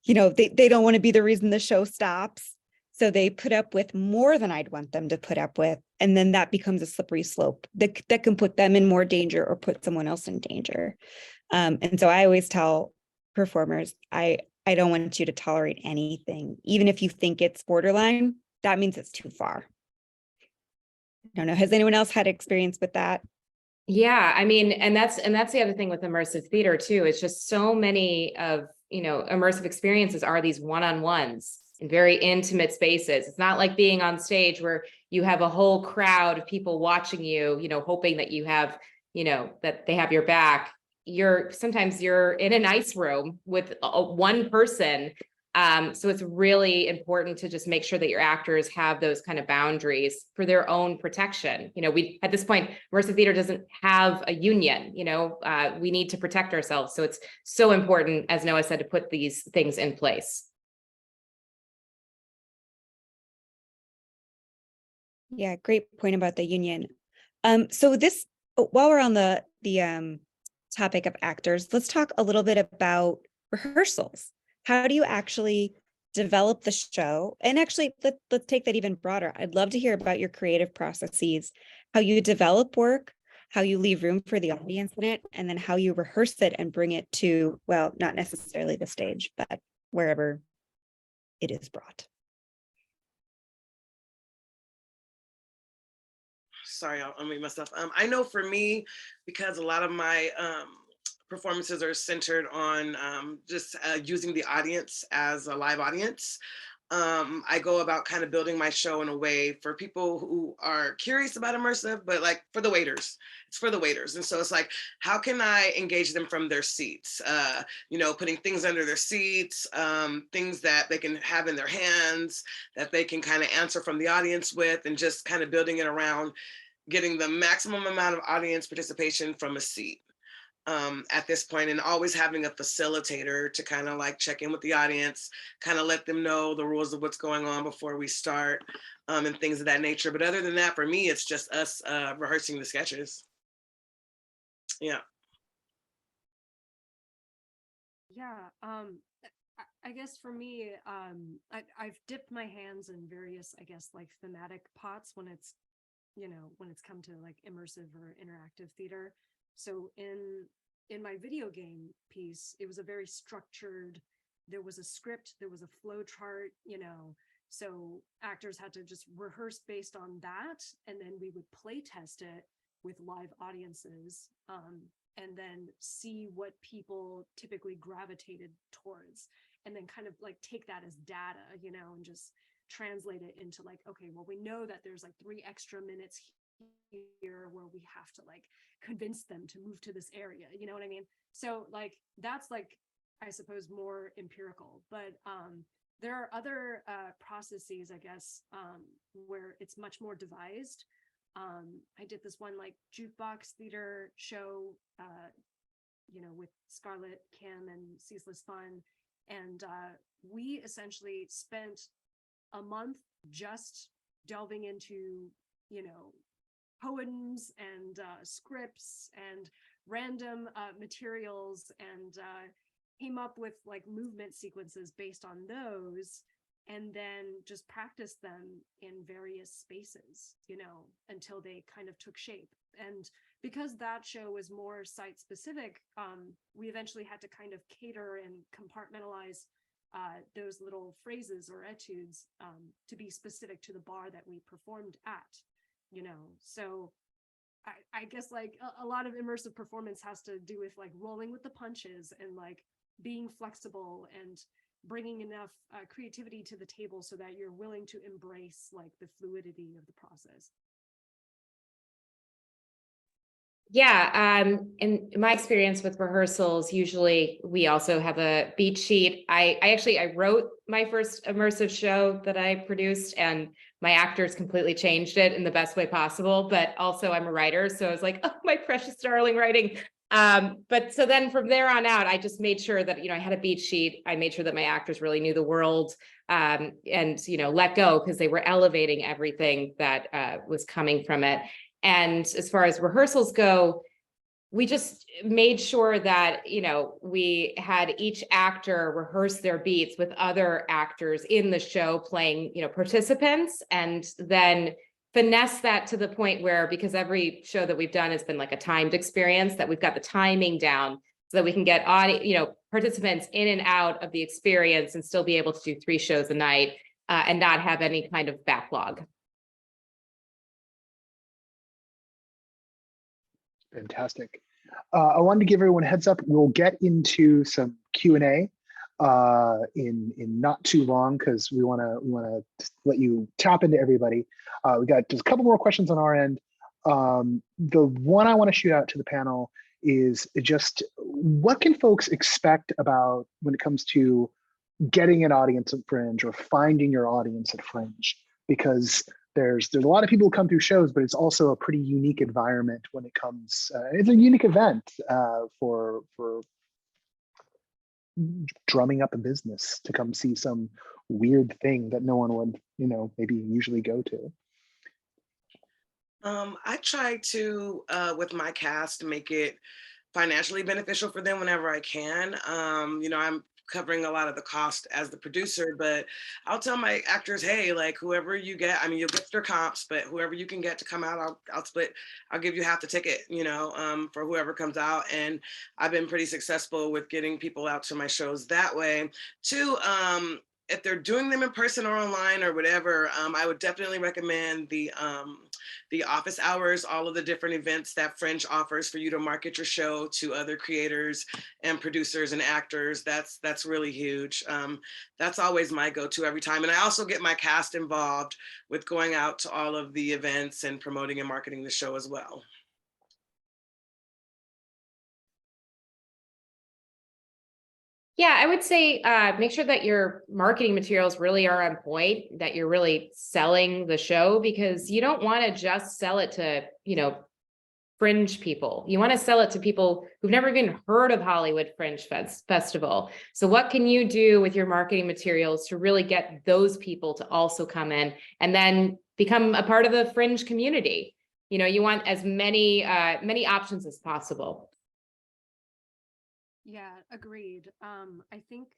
you know, they don't want to be the reason the show stops. So they put up with more than I'd want them to put up with. And then that becomes a slippery slope that can put them in more danger or put someone else in danger. And so I always tell performers, I don't want you to tolerate anything. Even if you think it's borderline, that means it's too far. I don't know. Has anyone else had experience with that? Yeah, I mean, and that's the other thing with immersive theater too. It's just so many of, immersive experiences are these one-on-ones in very intimate spaces. It's not like being on stage where you have a whole crowd of people watching you, hoping that you have, that they have your back. Sometimes you're in a nice room with one person. So it's really important to just make sure that your actors have those kind of boundaries for their own protection. We, at this point, immersive theater doesn't have a union, we need to protect ourselves. So it's so important, as Noah said, to put these things in place. Yeah, great point about the union. So this, while we're on the topic of actors, let's talk a little bit about rehearsals. How do you actually develop the show? And actually, let's take that even broader. I'd love to hear about your creative processes, how you develop work, how you leave room for the audience in it, and then how you rehearse it and bring it to, well, not necessarily the stage, but wherever it is brought. Sorry, I'll unmute myself. I know for me, because a lot of my performances are centered on just using the audience as a live audience. I go about kind of building my show in a way for people who are curious about immersive, but like for the waiters, it's for the waiters. And so it's like, how can I engage them from their seats? Putting things under their seats, things that they can have in their hands, that they can kind of answer from the audience with, and just kind of building it around getting the maximum amount of audience participation from a seat. At this point, and always having a facilitator to kind of like check in with the audience, kind of let them know the rules of what's going on before we start, and things of that nature. But other than that, for me, it's just us rehearsing the sketches. Yeah. Yeah. I guess for me, I've dipped my hands in various, I guess, like thematic pots when it's come to like immersive or interactive theater. So in my video game piece, it was a very structured, there was a script, there was a flow chart, so actors had to just rehearse based on that. And then we would play test it with live audiences, and then see what people typically gravitated towards, and then kind of like take that as data, and just translate it into like, okay, well, we know that there's like 3 extra minutes here where we have to like convince them to move to this area, you know what I mean? So like that's like, I suppose, more empirical, but there are other processes, I guess, where it's much more devised. I did this one like jukebox theater show, with Scarlett, Kim, and Ceaseless Fun, and we essentially spent a month just delving into, poems and scripts and random materials, and came up with like movement sequences based on those, and then just practiced them in various spaces, until they kind of took shape. And because that show was more site specific, we eventually had to kind of cater and compartmentalize those little phrases or etudes to be specific to the bar that we performed at, so I guess like a lot of immersive performance has to do with like rolling with the punches and like being flexible and bringing enough creativity to the table so that you're willing to embrace like the fluidity of the process. Yeah, in my experience with rehearsals, usually we also have a beat sheet. I wrote my first immersive show that I produced, and my actors completely changed it in the best way possible. But also I'm a writer, so I was like, oh, my precious darling writing. But so then from there on out, I just made sure that, I had a beat sheet. I made sure that my actors really knew the world, and, let go, because they were elevating everything that was coming from it. And as far as rehearsals go, we just made sure that, we had each actor rehearse their beats with other actors in the show playing, participants, and then finesse that to the point where, because every show that we've done has been like a timed experience, that we've got the timing down so that we can get participants in and out of the experience and still be able to do 3 shows a night, and not have any kind of backlog. Fantastic. I wanted to give everyone a heads up. We'll get into some Q&A in not too long because we want to let you tap into everybody. We got just a couple more questions on our end. The one I want to shoot out to the panel is just what can folks expect about when it comes to getting an audience at Fringe or finding your audience at Fringe? Because there's a lot of people who come through shows, but it's also a pretty unique environment when it comes. It's a unique event for drumming up a business to come see some weird thing that no one would, maybe usually go to. I try to, with my cast, make it financially beneficial for them whenever I can. I'm covering a lot of the cost as the producer, but I'll tell my actors, hey, like whoever you get, I mean, you'll get their comps, but whoever you can get to come out, I'll give you half the ticket, for whoever comes out. And I've been pretty successful with getting people out to my shows that way. Two, if they're doing them in person or online or whatever, I would definitely recommend the office hours, all of the different events that Fringe offers for you to market your show to other creators and producers and actors. That's really huge. That's always my go-to every time. And I also get my cast involved with going out to all of the events and promoting and marketing the show as well. Yeah, I would say make sure that your marketing materials really are on point, that you're really selling the show, because you don't want to just sell it to, Fringe people. You want to sell it to people who've never even heard of Hollywood Fringe Festival. So what can you do with your marketing materials to really get those people to also come in and then become a part of the Fringe community? You want as many options as possible. Yeah, agreed. I think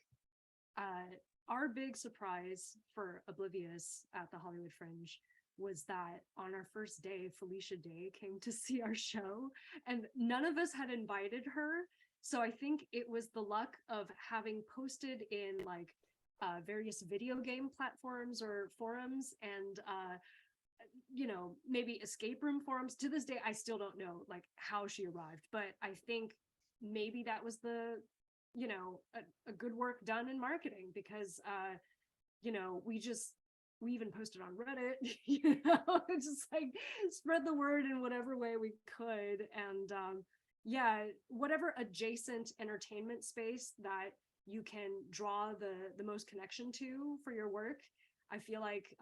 our big surprise for Oblivious at the Hollywood Fringe was that on our first day, Felicia Day came to see our show, and none of us had invited her. So I think it was the luck of having posted in like various video game platforms or forums and maybe escape room forums. To this day, I still don't know like how she arrived, but I think maybe that was the a good work done in marketing, because we even posted on Reddit, just like spread the word in whatever way we could. And whatever adjacent entertainment space that you can draw the most connection to for your work, I feel like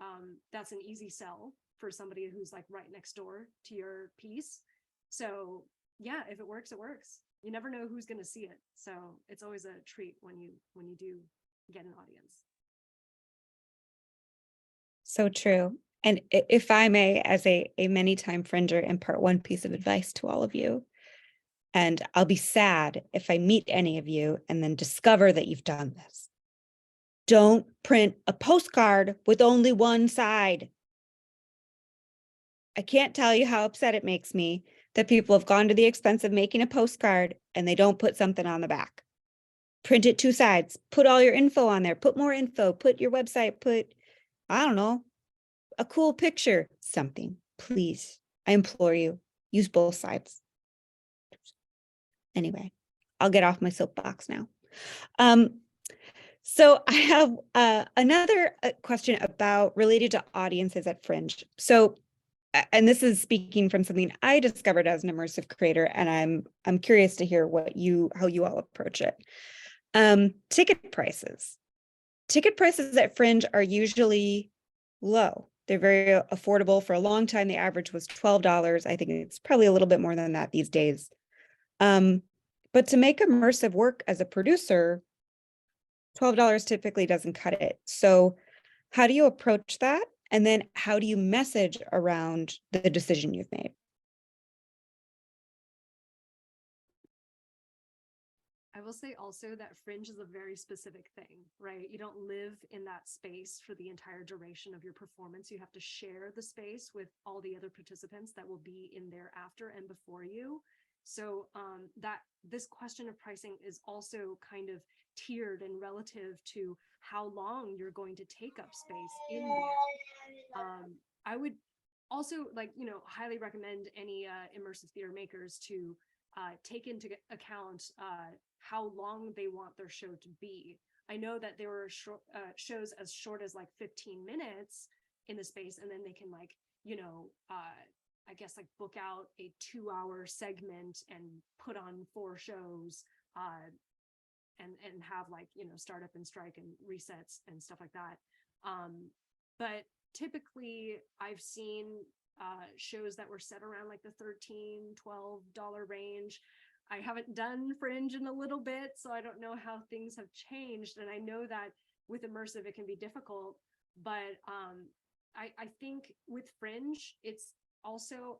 that's an easy sell for somebody who's like right next door to your piece. So yeah, if it works, it works. You never know who's going to see it. So it's always a treat when you do get an audience. So true. And if I may, as a many-time Fringer, impart one piece of advice to all of you, and I'll be sad if I meet any of you and then discover that you've done this. Don't print a postcard with only one side. I can't tell you how upset it makes me that people have gone to the expense of making a postcard and they don't put something on the back. Print it two sides, put all your info on there, put more info, put your website, put, I don't know, a cool picture, something. Please, I implore you, use both sides. Anyway, I'll get off my soapbox now. So I have another question related to audiences at Fringe. So, and this is speaking from something I discovered as an immersive creator, and I'm curious to hear how you all approach it. Ticket prices. Ticket prices at Fringe are usually low. They're very affordable. For a long time, the average was $12. I think it's probably a little bit more than that these days. But to make immersive work as a producer, $12 typically doesn't cut it. So how do you approach that? And then how do you message around the decision you've made? I will say also that Fringe is a very specific thing, right? You don't live in that space for the entire duration of your performance. You have to share the space with all the other participants that will be in there after and before you. So that this question of pricing is also kind of tiered and relative to how long you're going to take up space in there. I would also, like, you know, highly recommend any immersive theater makers to take into account how long they want their show to be. I know that there were shows as short as like 15 minutes in the space, and then they can, like, you know, I guess like book out a 2-hour segment and put on 4 shows, and have, like, you know, startup and strike and resets and stuff like that. But typically I've seen shows that were set around like the $13-12 range. I haven't done Fringe in a little bit, so I don't know how things have changed. And I know that with immersive, it can be difficult, but I think with Fringe, it's also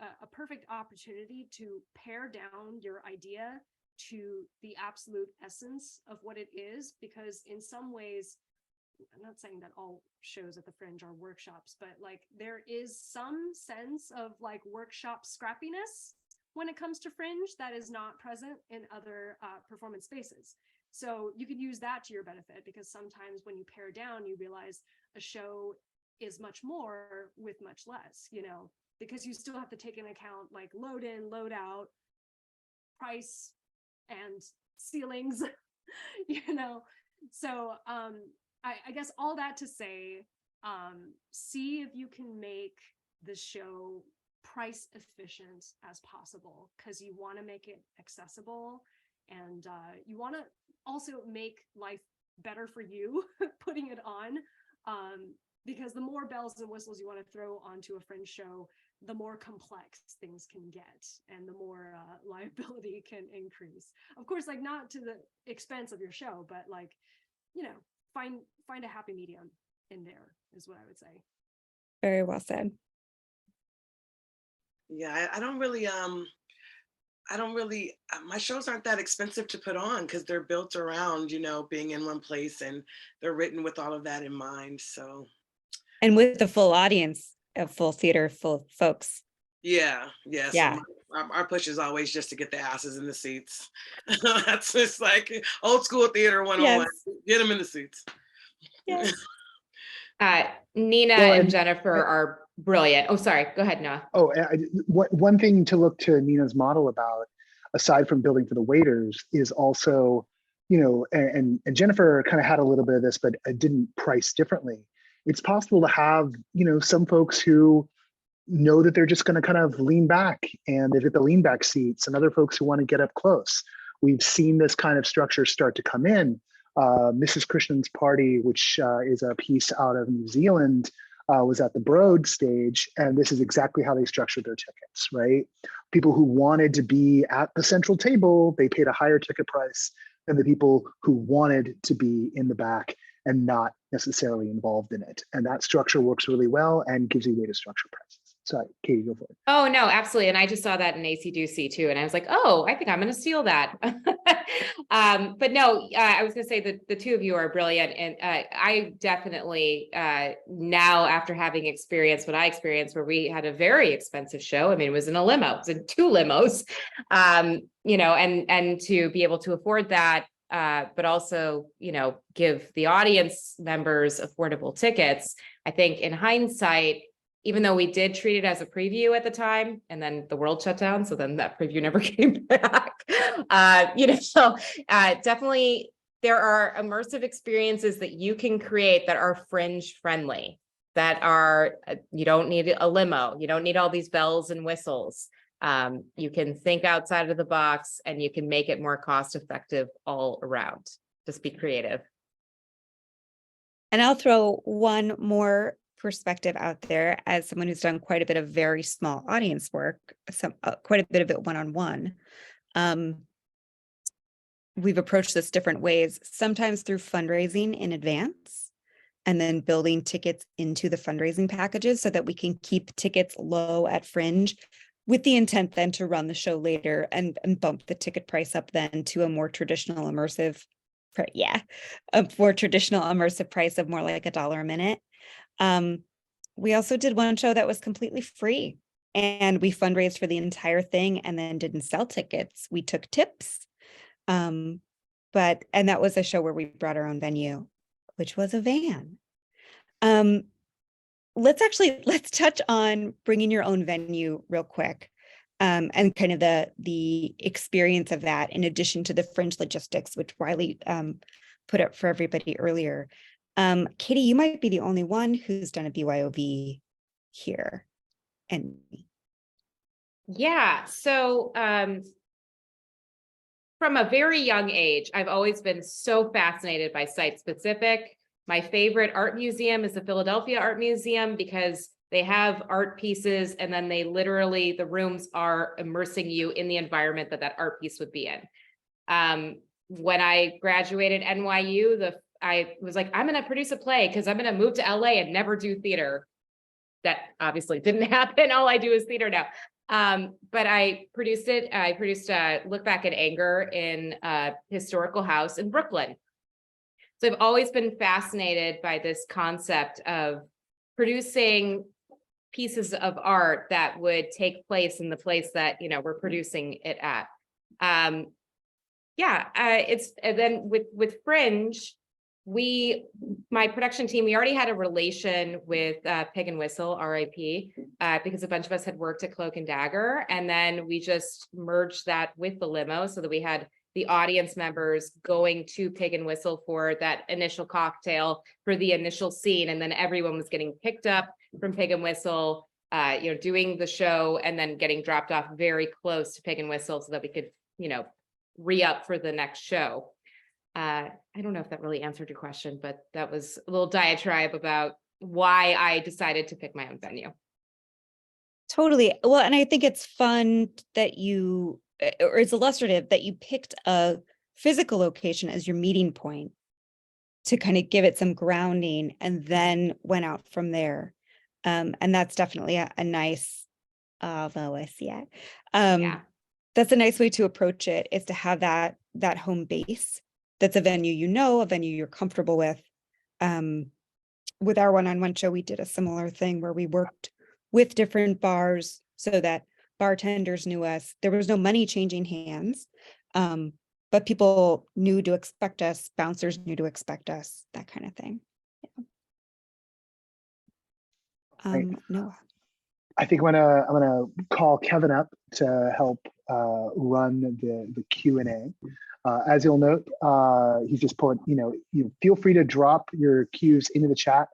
a perfect opportunity to pare down your idea to the absolute essence of what it is, because in some ways, I'm not saying that all shows at the Fringe are workshops, but like there is some sense of like workshop scrappiness when it comes to Fringe that is not present in other performance spaces. So you can use that to your benefit, because sometimes when you pare down, you realize a show is much more with much less, you know, because you still have to take into account like load in, load out, price, and ceilings, you know. So I guess all that to say, see if you can make the show price efficient as possible, because you want to make it accessible, and you want to also make life better for you putting it on, because the more bells and whistles you want to throw onto a Fringe show, the more complex things can get, and the more liability can increase. Of course, like not to the expense of your show, but like, you know, find a happy medium in there is what I would say. Very well said. Yeah, I don't really, my shows aren't that expensive to put on because they're built around, you know, being in one place, and they're written with all of that in mind. So. And with the full audience, a full theater full of folks. Yeah, yeah. Yeah. So our push is always just to get the asses in the seats. That's just like old school theater 101. Yes. Get them in the seats. Yes. Nina Well, and Jennifer are brilliant. Oh, sorry. Go ahead, Noah. Oh, one thing to look to Nina's model about, aside from building for the waiters, is also, you know, and Jennifer kind of had a little bit of this, but didn't price differently. It's possible to have, you know, some folks who know that they're just going to kind of lean back and they've got the lean back seats, and other folks who want to get up close. We've seen this kind of structure start to come in. Mrs. Krishnan's Party, which is a piece out of New Zealand, was at the Broad stage, and this is exactly how they structured their tickets, right? People who wanted to be at the central table, they paid a higher ticket price than the people who wanted to be in the back and not necessarily involved in it. And that structure works really well and gives you a way to structure prices. Sorry, Katie, go for it. Oh, no, absolutely. And I just saw that in AC/DC too. And I was like, oh, I think I'm going to steal that. But no, I was going to say that the two of you are brilliant. And I definitely now, after having experienced what I experienced, where we had a very expensive show. I mean, it was in a limo, it was in 2 limos, you know, and to be able to afford that, but also, you know, give the audience members affordable tickets. I think in hindsight, even though we did treat it as a preview at the time, and then the world shut down, so then that preview never came back. You know, so definitely there are immersive experiences that you can create that are Fringe friendly, that are, you don't need a limo, you don't need all these bells and whistles. You can think outside of the box, and you can make it more cost effective all around. Just be creative. And I'll throw one more perspective out there as someone who's done quite a bit of very small audience work, quite a bit of it one-on-one. We've approached this different ways, sometimes through fundraising in advance, and then building tickets into the fundraising packages so that we can keep tickets low at Fringe, with the intent then to run the show later and bump the ticket price up then to a more traditional immersive, a more traditional immersive price of more like $1 a minute. We also did one show that was completely free, and we fundraised for the entire thing and then didn't sell tickets. We took tips. And that was a show where we brought our own venue, which was a van. let's touch on bringing your own venue real quick. And kind of the experience of that in addition to the Fringe logistics, which Wiley put up for everybody earlier. Katie, you might be the only one who's done a BYOV here. And yeah, so from a very young age, I've always been so fascinated by site specific. My favorite art museum is the Philadelphia Art Museum because they have art pieces and then they literally, the rooms are immersing you in the environment that that art piece would be in. When I graduated NYU, I was like, I'm going to produce a play because I'm going to move to LA and never do theater. That obviously didn't happen. All I do is theater now. But I produced it. I produced Look Back at Anger in a historical house in Brooklyn. So I've always been fascinated by this concept of producing pieces of art that would take place in the place that, you know, we're producing it at. It's, and then with Fringe, my production team, we already had a relation with Pig and Whistle, RIP, because a bunch of us had worked at Cloak and Dagger, and then we just merged that with the limo so that we had the audience members going to Pig and Whistle for that initial cocktail for the initial scene, and then everyone was getting picked up from Pig and Whistle, doing the show, and then getting dropped off very close to Pig and Whistle so that we could, re-up for the next show. I don't know if that really answered your question, but that was a little diatribe about why I decided to pick my own venue. totally. Well, and I think it's fun that or it's illustrative that you picked a physical location as your meeting point to kind of give it some grounding and then went out from there. And that's definitely a nice, although I see it. Yeah. That's a nice way to approach it, is to have that home base. That's a venue, a venue you're comfortable with. With our one-on-one show, we did a similar thing where we worked with different bars so that bartenders knew us. There was no money changing hands, but people knew to expect us, bouncers knew to expect us, that kind of thing. Yeah. Noah. I think I'm gonna call Kevin up to help run the Q&A. As you'll note, he's just put, you feel free to drop your cues into the chat.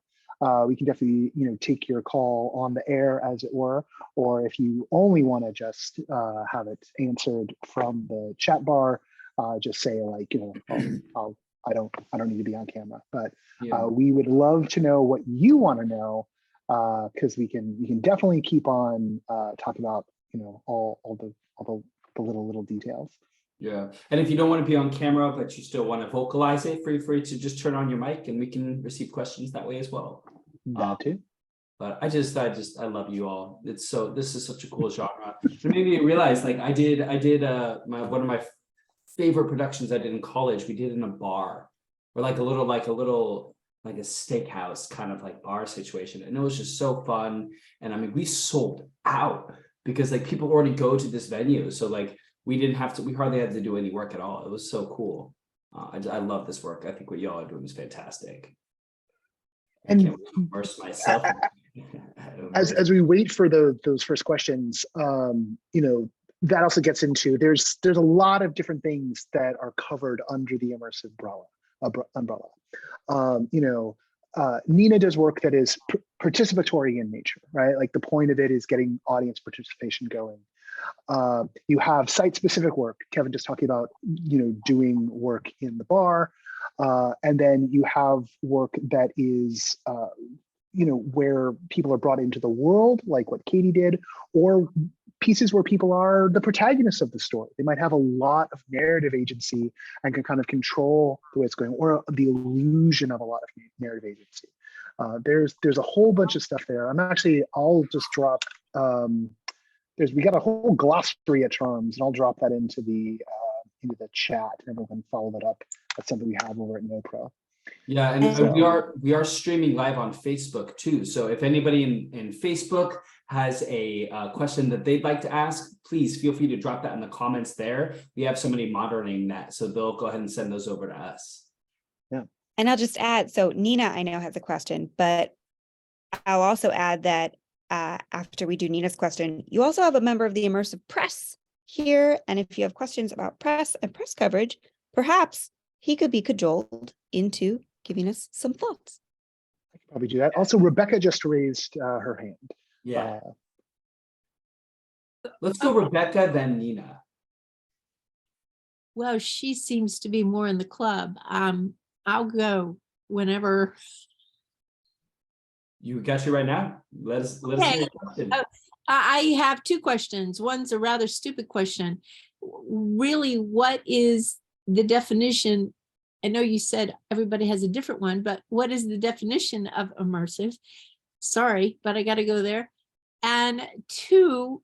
We can definitely, take your call on the air, as it were, or if you only want to just have it answered from the chat bar, just say like, I don't need to be on camera, but we would love to know what you want to know, because we can definitely keep on talking about, all the little details. Yeah, and if you don't want to be on camera, but you still want to vocalize it, feel free to just turn on your mic and we can receive questions that way as well. That too. But I love you all. This is such a cool genre. It made me realize, like I did one of my favorite productions I did in college. We did in a bar, or like a steakhouse kind of like bar situation, and it was just so fun. And I mean, we sold out because like people already go to this venue, so like we hardly had to do any work at all. It was so cool. I love this work. I think what y'all are doing is fantastic. And I can't immerse myself. as we wait for those first questions, that also gets into there's a lot of different things that are covered under the immersive umbrella. Nina does work that is participatory in nature, right? Like the point of it is getting audience participation going. You have site-specific work. Kevin just talking about, doing work in the bar. And then you have work that is, where people are brought into the world, like what Katie did, or pieces where people are the protagonists of the story. They might have a lot of narrative agency and can kind of control the way it's going, or the illusion of a lot of narrative agency. There's a whole bunch of stuff there. I'll just drop, we got a whole glossary of terms, and I'll drop that into the chat, and everyone can follow that up. That's something we have over at NOPRO. Yeah, and we are streaming live on Facebook too. So if anybody in Facebook has a question that they'd like to ask, please feel free to drop that in the comments there. We have somebody monitoring that, so they'll go ahead and send those over to us. Yeah. And I'll just add, so Nina, I know, has a question, but I'll also add that after we do Nina's question, you also have a member of the immersive press here. And if you have questions about press and press coverage, perhaps he could be cajoled into giving us some thoughts. I could probably do that. Also, Rebecca just raised her hand. Yeah. Let's go Rebecca, then Nina. Well, she seems to be more in the club. I'll go whenever. You got you right now. Let us hear your question. I have two questions. One's a rather stupid question. Really, what is the definition? I know you said everybody has a different one, but what is the definition of immersive? Sorry, but I got to go there. And two,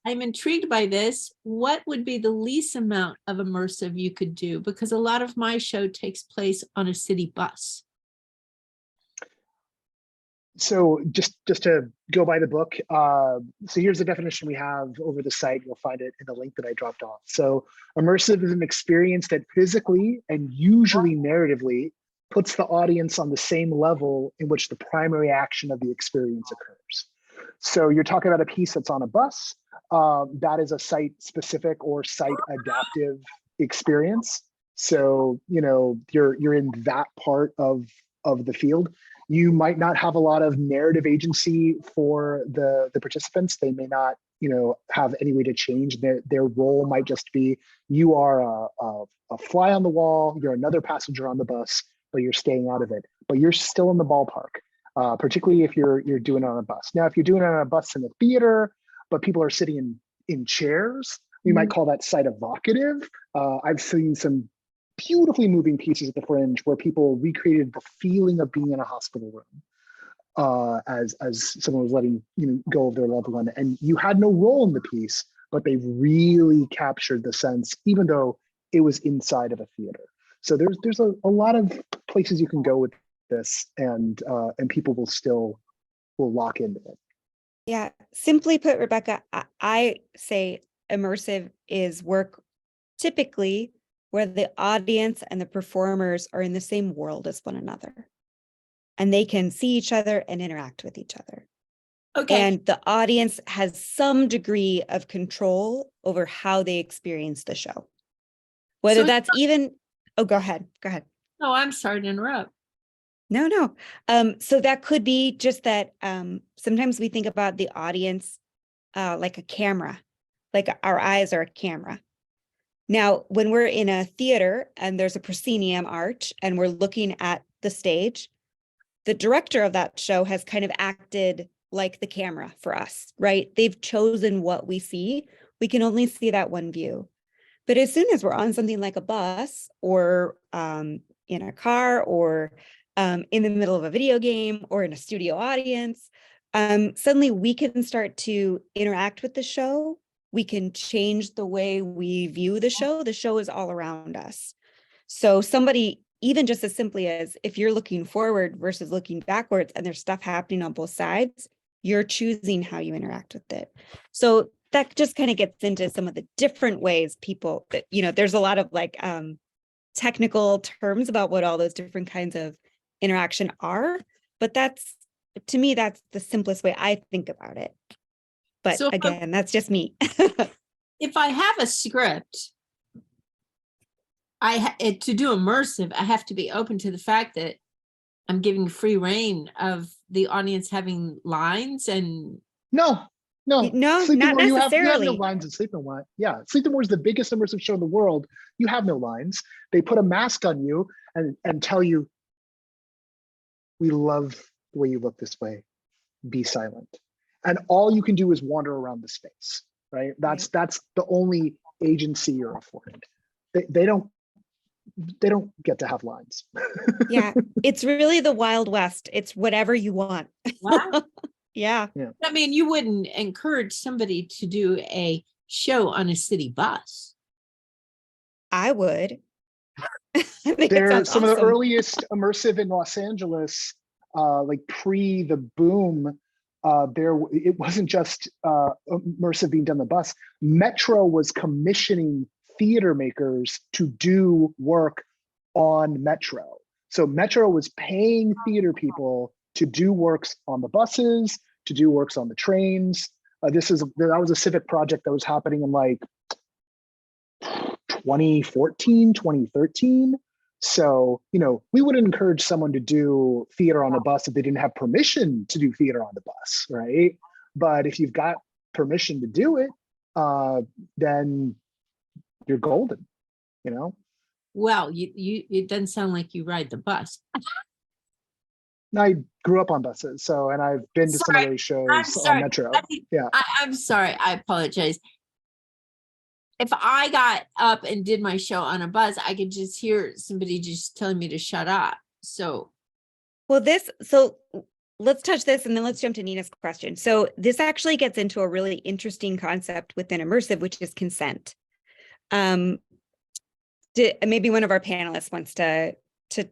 I'm intrigued by this. What would be the least amount of immersive you could do? Because a lot of my show takes place on a city bus. So just to go by the book, so here's the definition we have over the site. You'll find it in the link that I dropped off. So immersive is an experience that physically and usually narratively puts the audience on the same level in which the primary action of the experience occurs. So you're talking about a piece that's on a bus. That is a site specific or site adaptive experience. So, you know, you're in that part of the field. You might not have a lot of narrative agency for the participants. They may not, you know, have any way to change. Their role might just be, you are a fly on the wall, you're another passenger on the bus, but you're staying out of it. But you're still in the ballpark, particularly if you're doing it on a bus. Now, if you're doing it on a bus in a theater, but people are sitting in chairs, we might call that site evocative. I've seen some beautifully moving pieces at the Fringe where people recreated the feeling of being in a hospital room as someone was letting go of their loved one, and you had no role in the piece, but they really captured the sense, even though it was inside of a theater. So there's a lot of places you can go with this, and people will lock into it. Yeah, simply put, Rebecca, I say immersive is work typically where the audience and the performers are in the same world as one another, and they can see each other and interact with each other. Okay. And the audience has some degree of control over how they experience the show. Whether So that's even, oh, go ahead. No, I'm sorry to interrupt. No. So that could be just that sometimes we think about the audience like a camera, like our eyes are a camera. Now, when we're in a theater and there's a proscenium arch and we're looking at the stage, the director of that show has kind of acted like the camera for us, right? They've chosen what we see. We can only see that one view. But as soon as we're on something like a bus or in a car or in the middle of a video game or in a studio audience, suddenly we can start to interact with the show. We can change the way we view the show. The show is all around us. So somebody, even just as simply as if you're looking forward versus looking backwards and there's stuff happening on both sides, you're choosing how you interact with it. So that just kind of gets into some of the different ways people, there's a lot of like technical terms about what all those different kinds of interaction are. But to me, that's the simplest way I think about it. But So again, that's just me. If I have a script, to do immersive, I have to be open to the fact that I'm giving free reign of the audience having lines and. No, not More, you have necessarily. no lines in Sleep No More. Yeah, Sleep No More is the biggest immersive show in the world. You have no lines. They put a mask on you and tell you, we love the way you look this way. Be silent. And all you can do is wander around the space, right? That's the only agency you're afforded. They don't get to have lines. Yeah, it's really the Wild West. It's whatever you want. Wow. Yeah. I mean, you wouldn't encourage somebody to do a show on a city bus. I would. They're some of the earliest immersive in Los Angeles, like pre the boom. It wasn't just immersive being done on the bus. Metro was commissioning theater makers to do work on Metro. So Metro was paying theater people to do works on the buses, to do works on the trains. That was a civic project that was happening in like 2014, 2013. So, we wouldn't encourage someone to do theater on the bus if they didn't have permission to do theater on the bus, right? But if you've got permission to do it, then you're golden, Well, it doesn't sound like you ride the bus. I grew up on buses, and I've been to some of those shows I'm on sorry. Metro. Yeah. I'm sorry. I apologize. If I got up and did my show on a bus, I could just hear somebody just telling me to shut up. So, Well, let's touch this and then let's jump to Nina's question. So this actually gets into a really interesting concept within immersive, which is consent. Maybe one of our panelists wants to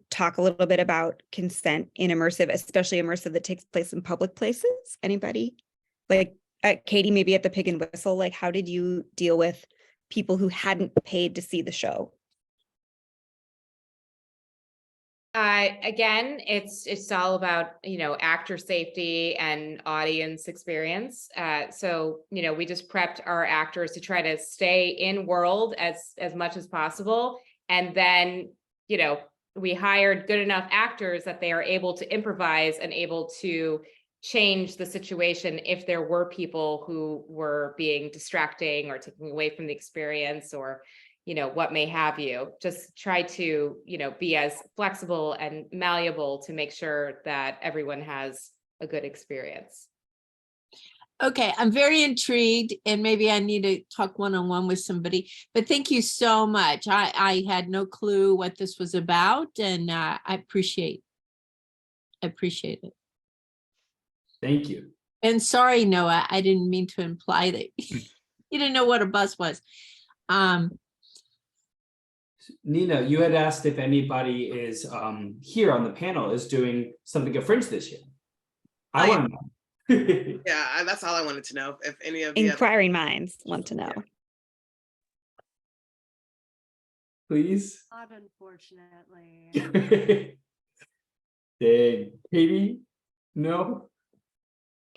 talk a little bit about consent in immersive, especially immersive that takes place in public places. Anybody? Like Katie, maybe at the Pig and Whistle, like how did you deal with people who hadn't paid to see the show? Again, it's all about, actor safety and audience experience. So, we just prepped our actors to try to stay in world as much as possible. And then, we hired good enough actors that they are able to improvise and able to change the situation if there were people who were being distracting or taking away from the experience or what may have you. Just try to be as flexible and malleable to make sure that everyone has a good experience. okay, I'm very intrigued, and maybe I need to talk one-on-one with somebody, but thank you so much. I had no clue what this was about, and I appreciate it. Thank you. And sorry, Noah, I didn't mean to imply that you didn't know what a bus was. Nina, you had asked if anybody is here on the panel is doing something at Fringe this year. I want to know. Yeah, that's all I wanted to know. If any of the Inquiring minds want to know. Please. Not unfortunately. Dang. Katie? No?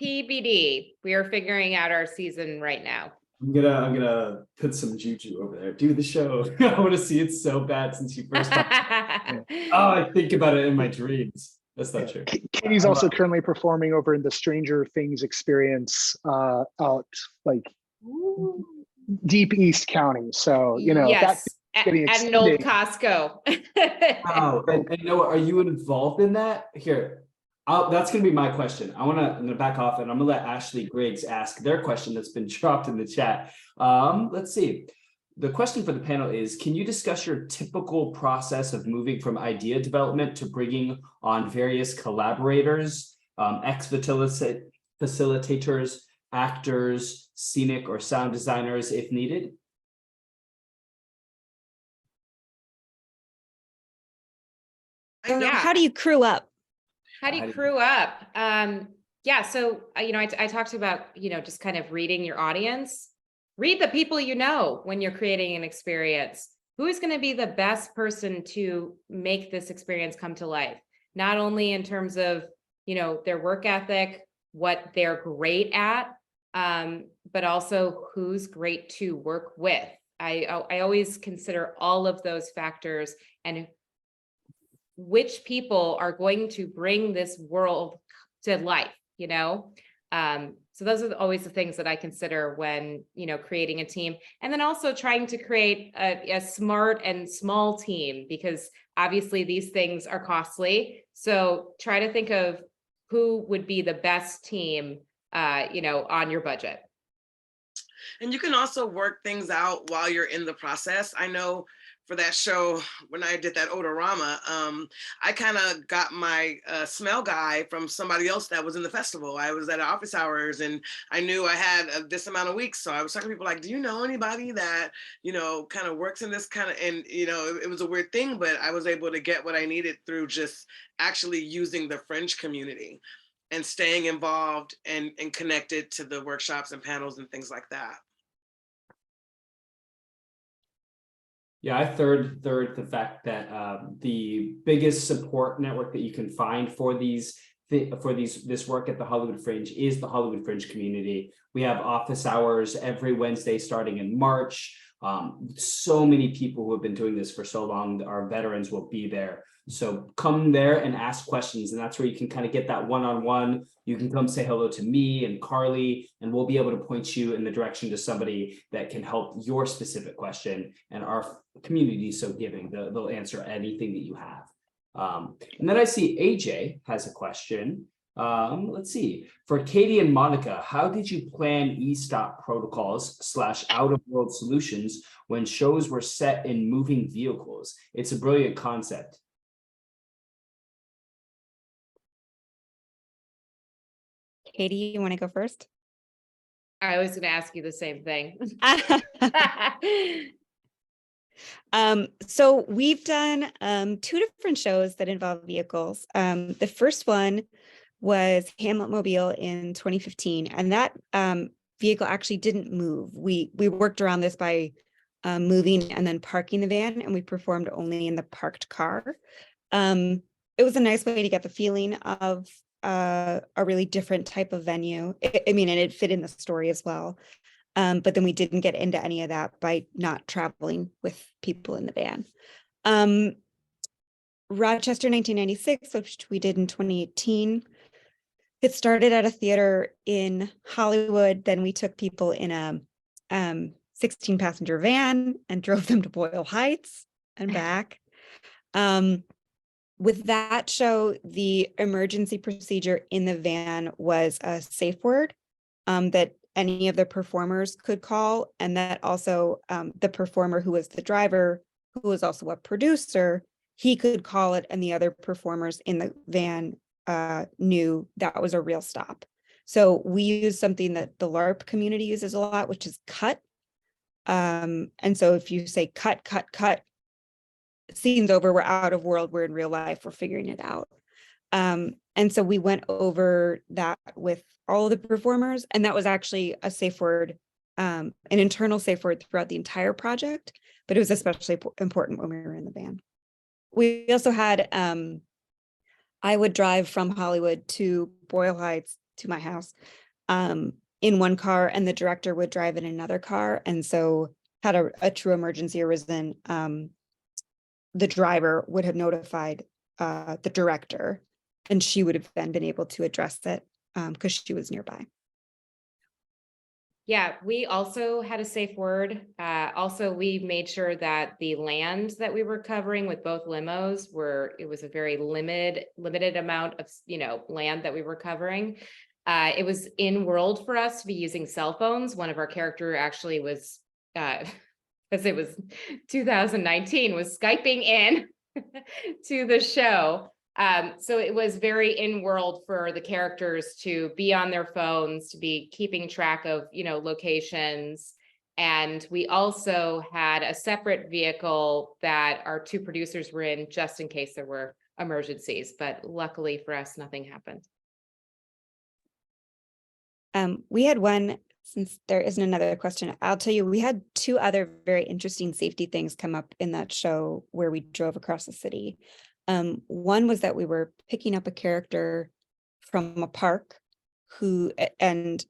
TBD. We are figuring out our season right now. I'm gonna put some juju over there. Do the show. I want to see it so bad since you first talked. Oh, I think about it in my dreams. That's not true. Katie's also currently performing over in the Stranger Things experience out like deep East County. So, Yes, that's getting at an old extended. Costco. Oh, and Noah, are you involved in that? Here, that's gonna be my question. I'm gonna back off and I'm gonna let Ashley Griggs ask their question that's been dropped in the chat. Let's see. The question for the panel is, can you discuss your typical process of moving from idea development to bringing on various collaborators, facilitators, actors, scenic or sound designers if needed? Yeah. How do you crew up? How do you crew up? Yeah, so I talked about just kind of reading your audience. Read the people when you're creating an experience. Who is going to be the best person to make this experience come to life? Not only in terms of their work ethic, what they're great at, but also who's great to work with. I always consider all of those factors and which people are going to bring this world to life, So those are always the things that I consider when, creating a team. And then also trying to create a smart and small team, because obviously these things are costly. So try to think of who would be the best team, on your budget. And you can also work things out while you're in the process. I know for that show, when I did that odorama, I kind of got my smell guy from somebody else that was in the festival. I was at office hours and I knew I had this amount of weeks. So I was talking to people like, do you know anybody that, kind of works in this kind of, and, it was a weird thing, but I was able to get what I needed through just actually using the Fringe community and staying involved and connected to the workshops and panels and things like that. Yeah, I third the fact that the biggest support network that you can find for these for this work at the Hollywood Fringe is the Hollywood Fringe community. We have office hours every Wednesday starting in March. So many people who have been doing this for so long, our veterans will be there. So come there and ask questions, and that's where you can kind of get that one-on-one. You can come say hello to me and Carly, and we'll be able to point you in the direction to somebody that can help your specific question. And our community is so giving, they'll answer anything that you have. And then I see AJ has a question. Let's see, for Katie and Monica, how did you plan e-stop protocols / out of world solutions when shows were set in moving vehicles? It's a brilliant concept. Katie, you want to go first? I was going to ask you the same thing. So we've done 2 different shows that involve vehicles. The first one was Hamlet Mobile in 2015, and that vehicle actually didn't move. We worked around this by moving and then parking the van, and we performed only in the parked car. It was a nice way to get the feeling of a really different type of venue. I mean, and it fit in the story as well. But then we didn't get into any of that by not traveling with people in the van. Rochester 1996, which we did in 2018. It started at a theater in Hollywood. Then we took people in a 16-passenger van and drove them to Boyle Heights and back. With that show, the emergency procedure in the van was a safe word that any of the performers could call, and that also the performer who was the driver, who was also a producer, he could call it, and the other performers in the van knew that was a real stop. So we use something that the LARP community uses a lot, which is cut. And so if you say cut, cut, cut, scene's over, we're out of world, we're in real life, we're figuring it out. And so we went over that with all of the performers, and that was actually a safe word, an internal safe word throughout the entire project, but it was especially important when we were in the van. We also had, I would drive from Hollywood to Boyle Heights to my house in one car, and the director would drive in another car. And so had a true emergency arisen, the driver would have notified the director, and she would have then been able to address it because she was nearby. Yeah, we also had a safe word. Also, we made sure that the land that we were covering with both limos it was a very limited amount of, land that we were covering. It was in world for us to be using cell phones. One of our character actually was, because it was 2019, was Skyping in to the show. So it was very in world for the characters to be on their phones, to be keeping track of, locations. And we also had a separate vehicle that our 2 producers were in just in case there were emergencies. But luckily for us, nothing happened. We had one, since there isn't another question, I'll tell you, we had 2 other very interesting safety things come up in that show where we drove across the city. One was that we were picking up a character from a park and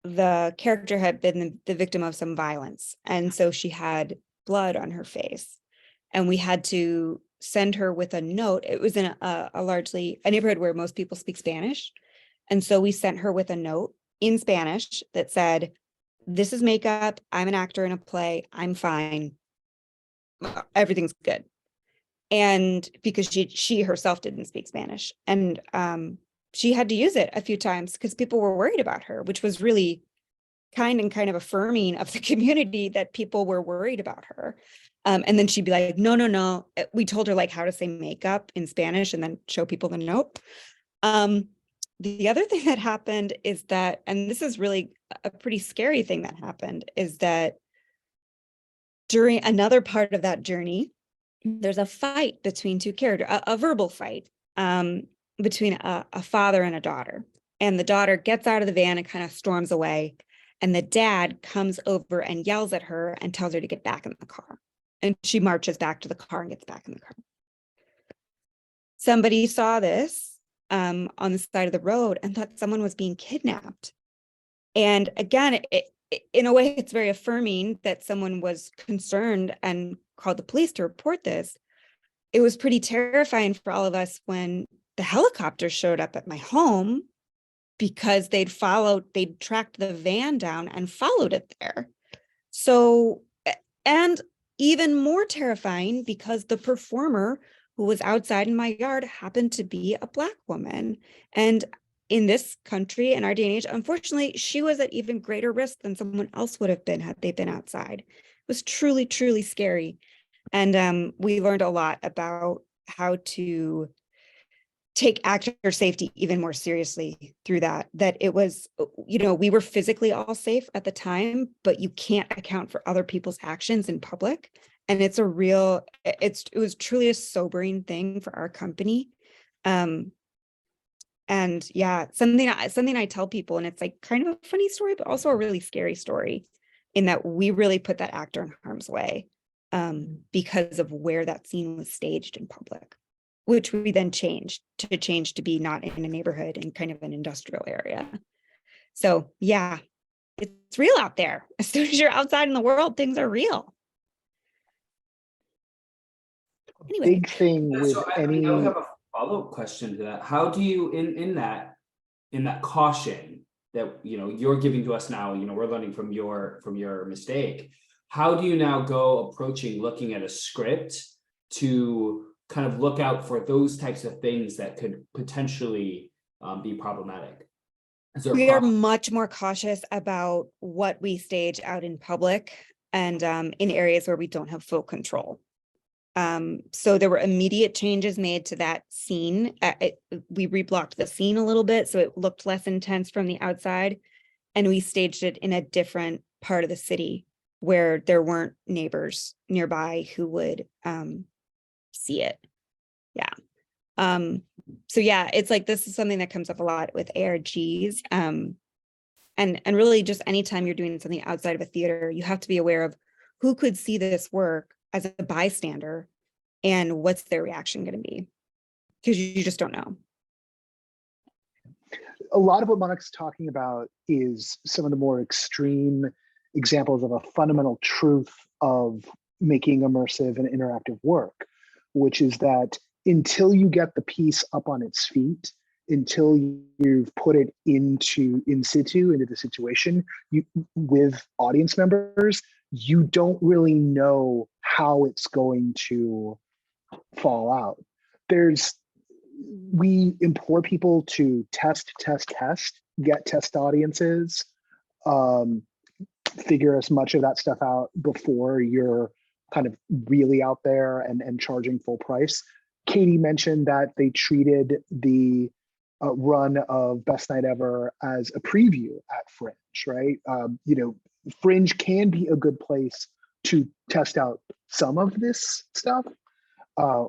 the character had been the victim of some violence. And so she had blood on her face, and we had to send her with a note. It was in a neighborhood where most people speak Spanish. And so we sent her with a note in Spanish that said, "This is makeup. I'm an actor in a play. I'm fine. Everything's good." And because she herself didn't speak Spanish, and she had to use it a few times because people were worried about her, which was really kind of affirming of the community that people were worried about her. And then she'd be like, no. We told her like how to say makeup in Spanish and then show people the note. The other thing that happened is that, and this is really a pretty scary thing that happened, is that during another part of that journey, there's a fight between 2 characters, a verbal fight between a father and a daughter. And the daughter gets out of the van and kind of storms away. And the dad comes over and yells at her and tells her to get back in the car. And she marches back to the car and gets back in the car. Somebody saw this on the side of the road and thought someone was being kidnapped. And again, in a way, it's very affirming that someone was concerned and called the police to report this. It was pretty terrifying for all of us when the helicopter showed up at my home, because they'd tracked the van down and followed it there. So, and even more terrifying because the performer who was outside in my yard happened to be a Black woman. And in this country, in our day and age, unfortunately, she was at even greater risk than someone else would have been had they been outside. It was truly, truly scary. And we learned a lot about how to take actor safety even more seriously through that it was, we were physically all safe at the time, but you can't account for other people's actions in public. And it was truly a sobering thing for our company. And yeah, something I tell people, and it's like kind of a funny story, but also a really scary story, in that we really put that actor in harm's way because of where that scene was staged in public, which we then changed to be not in a neighborhood, in kind of an industrial area. So yeah, it's real out there. As soon as you're outside in the world, things are real. Anyway. Big thing with So I any. have a follow-up question to that. How do you, in that caution that you're giving to us now, we're learning from your mistake. How do you now go looking at a script to kind of look out for those types of things that could potentially be problematic? We are much more cautious about what we stage out in public and in areas where we don't have full control. So there were immediate changes made to that scene. We reblocked the scene a little bit so it looked less intense from the outside, and we staged it in a different part of the city where there weren't neighbors nearby who would see it. Yeah. So yeah, it's like, this is something that comes up a lot with ARGs. And really just anytime you're doing something outside of a theater, you have to be aware of who could see this work as a bystander and what's their reaction going to be, because you just don't know. A lot of what Monica's talking about is some of the more extreme examples of a fundamental truth of making immersive and interactive work, which is that until you get the piece up on its feet, until you've put it in situ into the situation with audience members, you don't really know how it's going to fall out. We implore people to test, get test audiences, figure as much of that stuff out before you're kind of really out there and charging full price. Katie mentioned that they treated the run of Best Night Ever as a preview at Fringe, right? Fringe can be a good place to test out some of this stuff.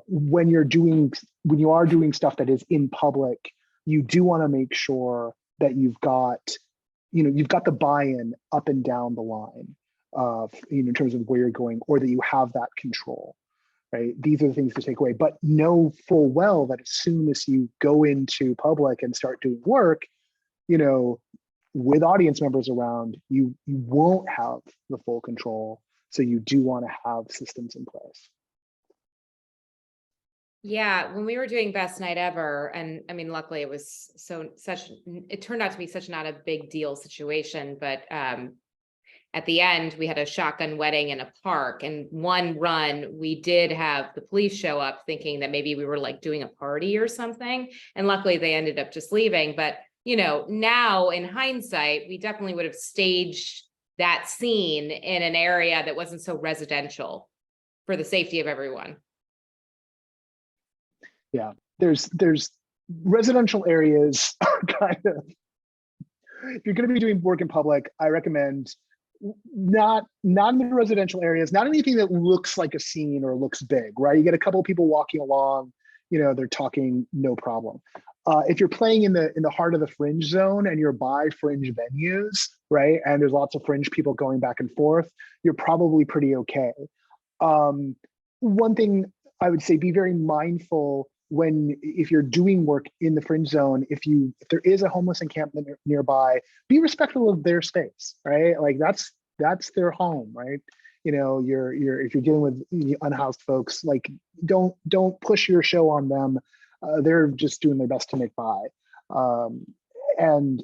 When you are doing stuff that is in public, you do want to make sure that you've got the buy-in up and down the line in terms of where you're going, or that you have that control, right? These are the things to take away, but know full well that as soon as you go into public and start doing work, with audience members around, you won't have the full control. So you do want to have systems in place. Yeah, when we were doing Best Night Ever, and I mean, luckily it turned out to be such not a big deal situation, but at the end, we had a shotgun wedding in a park, and one run, we did have the police show up thinking that maybe we were like doing a party or something. And luckily they ended up just leaving. But, now in hindsight, we definitely would have staged that scene in an area that wasn't so residential for the safety of everyone. Yeah, there's residential areas are kind of, if you're going to be doing work in public, I recommend not in the residential areas, not anything that looks like a scene or looks big, right? You get a couple of people walking along, they're talking, no problem. If you're playing in the heart of the Fringe zone and you're by Fringe venues, right, and there's lots of Fringe people going back and forth, you're probably pretty okay. One thing I would say, be very mindful if you're doing work in the Fringe zone, if there is a homeless encampment nearby, be respectful of their space, right? Like that's their home, right? You know, if you're dealing with unhoused folks, like don't push your show on them. They're just doing their best to make by. And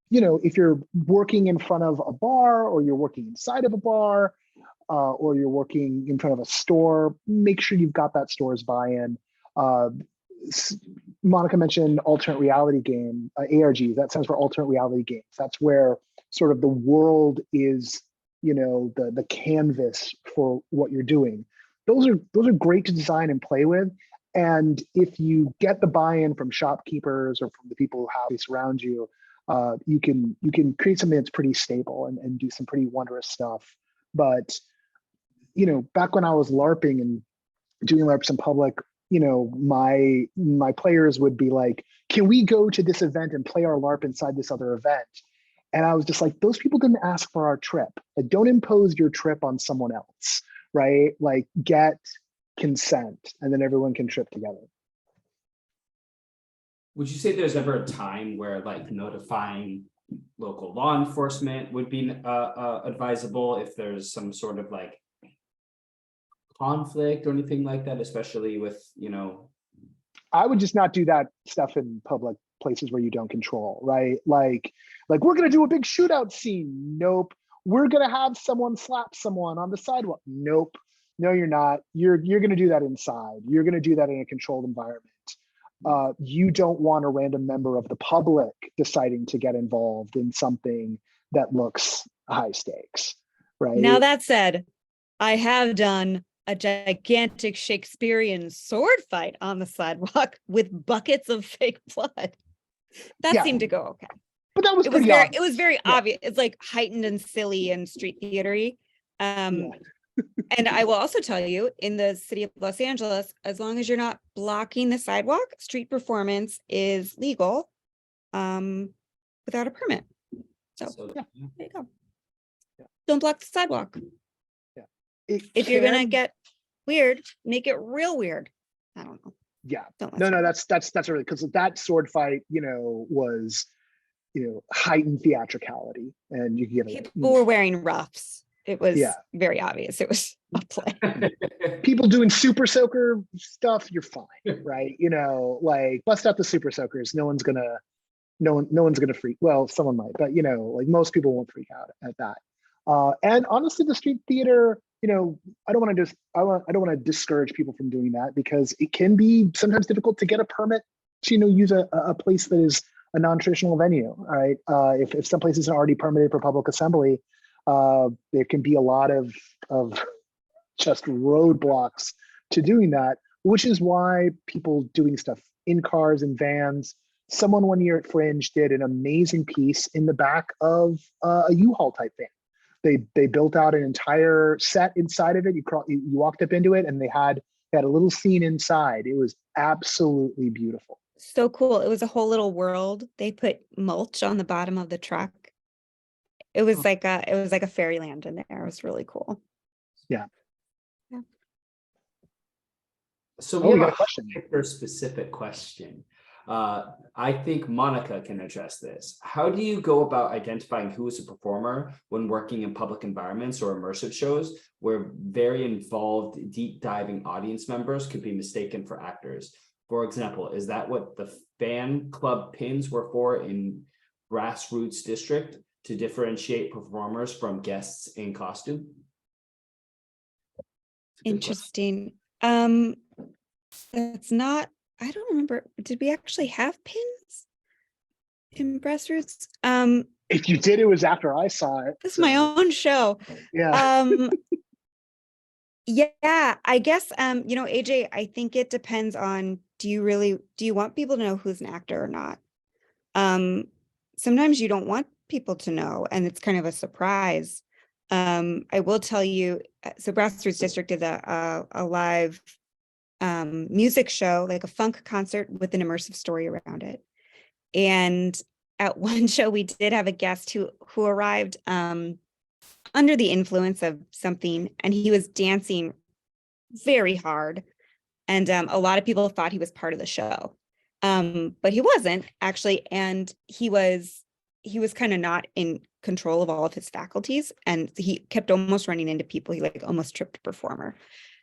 you know, if you're working in front of a bar, or you're working inside of a bar, or you're working in front of a store, make sure you've got that store's buy-in. Monica mentioned alternate reality game, ARG, that stands for alternate reality games. That's where sort of the world is, you know, the canvas for what you're doing. Those are great to design and play with. And if you get the buy-in from shopkeepers or from the people who have this around you, you can create something that's pretty stable and do some pretty wondrous stuff. But, you know, back when I was LARPing and doing LARPs in public, you know, my players would be like, can we go to this event and play our LARP inside this other event? And I was just like, those people didn't ask for our trip. Like, don't impose your trip on someone else, right? Like, get consent, and then everyone can trip together. Would you say there's ever a time where like notifying local law enforcement would be advisable if there's some sort of like conflict or anything like that, especially with, you know? I would just not do that stuff in public places where you don't control, right? Like we're gonna do a big shootout scene. Nope. We're gonna have someone slap someone on the sidewalk. Nope. No, you're not. You're gonna do that inside. You're gonna do that in a controlled environment. You don't want a random member of the public deciding to get involved in something that looks high stakes, right? Now that said, I have done a gigantic Shakespearean sword fight on the sidewalk with buckets of fake blood. That seemed to go okay. But that was It was pretty very, obvious. it was very obvious. It's like heightened and silly and street theatery. And I will also tell you, in the city of Los Angeles, as long as you're not blocking the sidewalk, street performance is legal without a permit. So there you go. Don't block the sidewalk. If you're gonna get weird, make it real weird. I don't know. Yeah. Don't No, that's really, because that sword fight, you know, was, you know, heightened theatricality, and you could get people were wearing ruffs. It was very obvious. It was a play. People doing super soaker stuff, you're fine, right? You know, like bust out the super soakers. No one's gonna freak. Well, someone might, but you know, like most people won't freak out at that. And honestly, the street theater, you know, I don't want to discourage people from doing that, because it can be sometimes difficult to get a permit to, you know, use a place that is a non-traditional venue. All right, if some place isn't already permitted for public assembly, there can be a lot of just roadblocks to doing that, which is why people doing stuff in cars and vans. Someone one year at Fringe did an amazing piece in the back of a U-Haul type van. They built out an entire set inside of it. You walked up into it, and they had a little scene inside. It was absolutely beautiful. So cool. It was a whole little world. They put mulch on the bottom of the truck. It was like a fairyland in there. It was really cool. Yeah. So we got have a question. a specific question. I think Monica can address this. How do you go about identifying who is a performer when working in public environments or immersive shows where very involved, deep diving audience members could be mistaken for actors? For example, is that what the fan club pins were for in Grassroots District, to differentiate performers from guests in costume? Interesting. That's not, I don't remember. Did we actually have pins in Grassroots? If you did, it was after I saw it. This is my own show. Yeah. Yeah, I guess, you know, AJ, I think it depends on, do you want people to know who's an actor or not? Sometimes you don't want people to know, and it's kind of a surprise. I will tell you, so Grassroots District is a live music show, like a funk concert with an immersive story around it. And at one show, we did have a guest who arrived under the influence of something, and he was dancing very hard. And a lot of people thought he was part of the show. But he wasn't actually, and he was kind of not in control of all of his faculties, and he kept almost running into people. He like almost tripped a performer.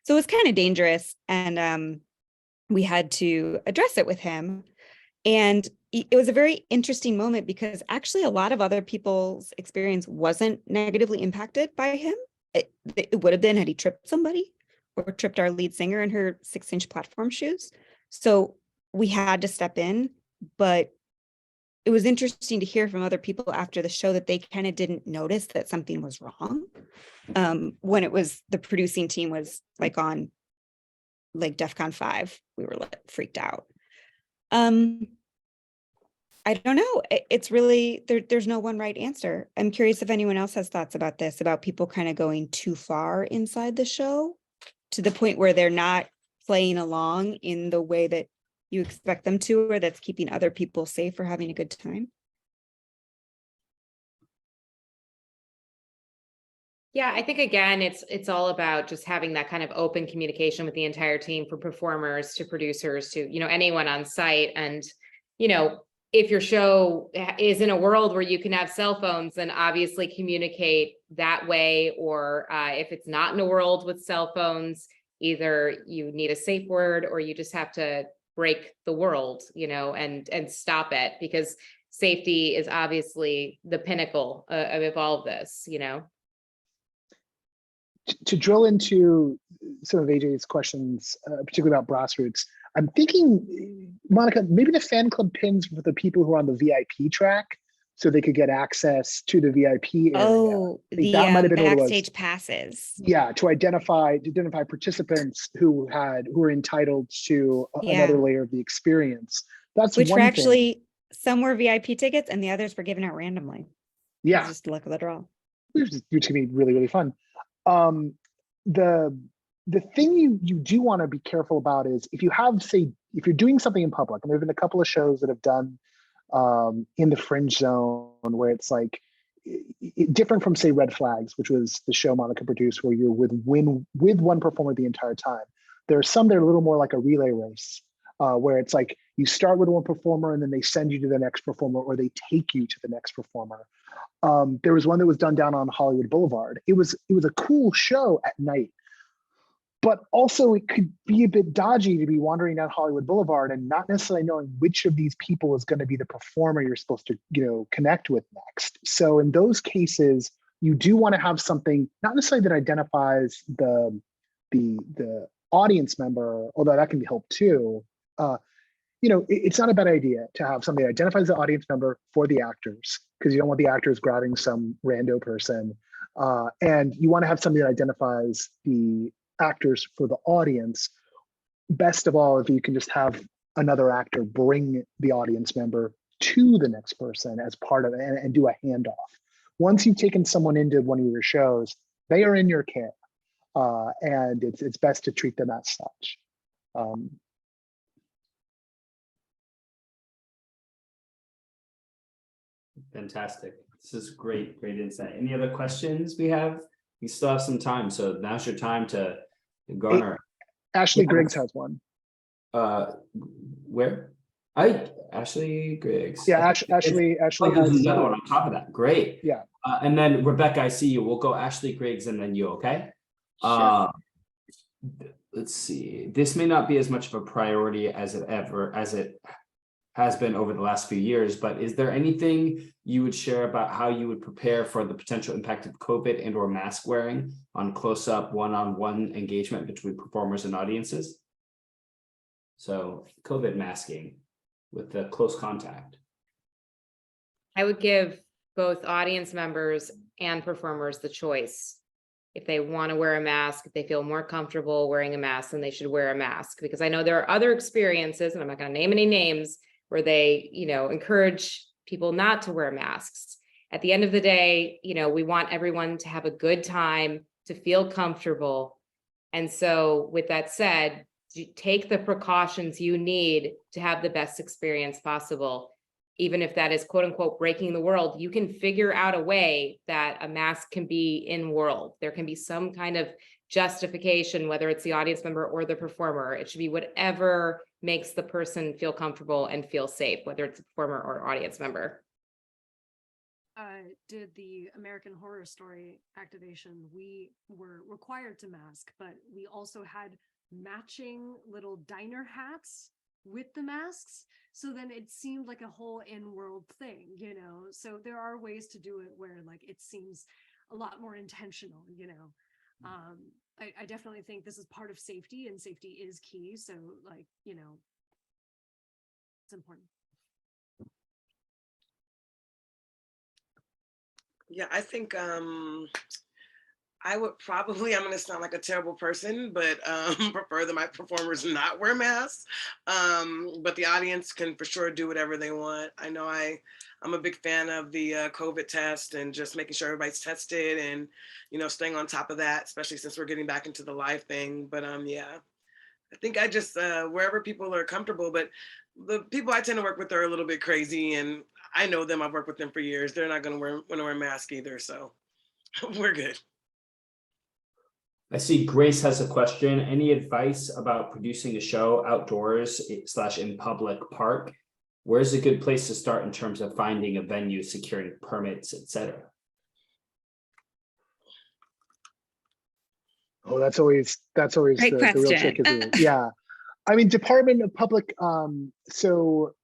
So it was kind of dangerous, and we had to address it with him. And it was a very interesting moment because actually a lot of other people's experience wasn't negatively impacted by him. It would have been had he tripped somebody or tripped our lead singer in her 6-inch platform shoes. So we had to step in, but it was interesting to hear from other people after the show that they kind of didn't notice that something was wrong. When it was the producing team was like on like DEFCON 5, we were like freaked out. I don't know. It's really, there's no one right answer. I'm curious if anyone else has thoughts about this, about people kind of going too far inside the show to the point where they're not playing along in the way that you expect them to, or that's keeping other people safe or having a good time. Yeah, I think again, it's all about just having that kind of open communication with the entire team, from performers to producers to, anyone on site. And, if your show is in a world where you can have cell phones, then obviously communicate that way. Or if it's not in a world with cell phones, either you need a safe word or you just have to break the world, and stop it, because safety is obviously the pinnacle of all of this, To drill into some of AJ's questions, particularly about Grassroots, I'm thinking, Monica, maybe the fan club pins for the people who are on the VIP track, so they could get access to the VIP area. Oh, that might have been what it was. backstage passes. Yeah, to identify participants who were entitled to another layer of the experience. That's which one were thing. actually, some were VIP tickets and the others were given out randomly. Yeah, Just luck of the draw. which can be really, really fun. The thing you do want to be careful about is if you're doing something in public, and there have been a couple of shows that have done in the Fringe zone where it's like different from, say, Red Flags, which was the show Monica produced, where you're with one performer the entire time. There are some that are a little more like a relay race, where it's like you start with one performer and then they send you to the next performer, or they take you to the next performer. There was one that was done down on Hollywood Boulevard. It was a cool show at night, but also it could be a bit dodgy to be wandering down Hollywood Boulevard and not necessarily knowing which of these people is going to be the performer you're supposed to, connect with next. So in those cases, you do want to have something not necessarily that identifies the audience member, although that can be helpful too. It's not a bad idea to have somebody that identifies the audience member for the actors, because you don't want the actors grabbing some rando person. And you want to have somebody that identifies the actors for the audience. Best of all, if you can just have another actor bring the audience member to the next person as part of it and do a handoff. Once you've taken someone into one of your shows, they are in your care. And it's best to treat them as such. Fantastic. This is great insight. Any other questions we have? We still have some time, so now's your time to garner. Ashley Griggs has one. Where? Ashley Griggs. Yeah, Ashley there's has another one on top of that. Great. Yeah. And then Rebecca, I see you. We'll go Ashley Griggs and then you, okay? Sure. Let's see. This may not be as much of a priority as it has been over the last few years, but is there anything you would share about how you would prepare for the potential impact of COVID and/or mask wearing on close-up one-on-one engagement between performers and audiences? So COVID masking with the close contact. I would give both audience members and performers the choice. If they want to wear a mask, if they feel more comfortable wearing a mask, then they should wear a mask. Because I know there are other experiences, and I'm not going to name any names, where they, encourage people not to wear masks. At the end of the day, we want everyone to have a good time, to feel comfortable. And so with that said, take the precautions you need to have the best experience possible. Even if that is quote unquote breaking the world, you can figure out a way that a mask can be in world. There can be some kind of justification, whether it's the audience member or the performer. It should be whatever makes the person feel comfortable and feel safe, whether it's a performer or audience member. Did the American Horror Story activation, we were required to mask, but we also had matching little diner hats with the masks. So then it seemed like a whole in-world thing, you know? So there are ways to do it where like it seems a lot more intentional, you know? I definitely think this is part of safety, and safety is key. So like, you know, it's important. Yeah, I think I would probably, I'm going to sound like a terrible person, but prefer that my performers not wear masks. But the audience can for sure do whatever they want. I know I'm a big fan of the COVID test and just making sure everybody's tested and, you know, staying on top of that, especially since we're getting back into the live thing. But yeah, I think I just, wherever people are comfortable, but the people I tend to work with are a little bit crazy, and I know them, I've worked with them for years. They're not going to want to wear masks either. So we're good. I see Grace has a question. Any advice about producing a show outdoors / in public park? Where's a good place to start in terms of finding a venue, securing permits, etc.? Oh, that's always Great the real trick, question. isn't it? Yeah. I mean, Department of Public, so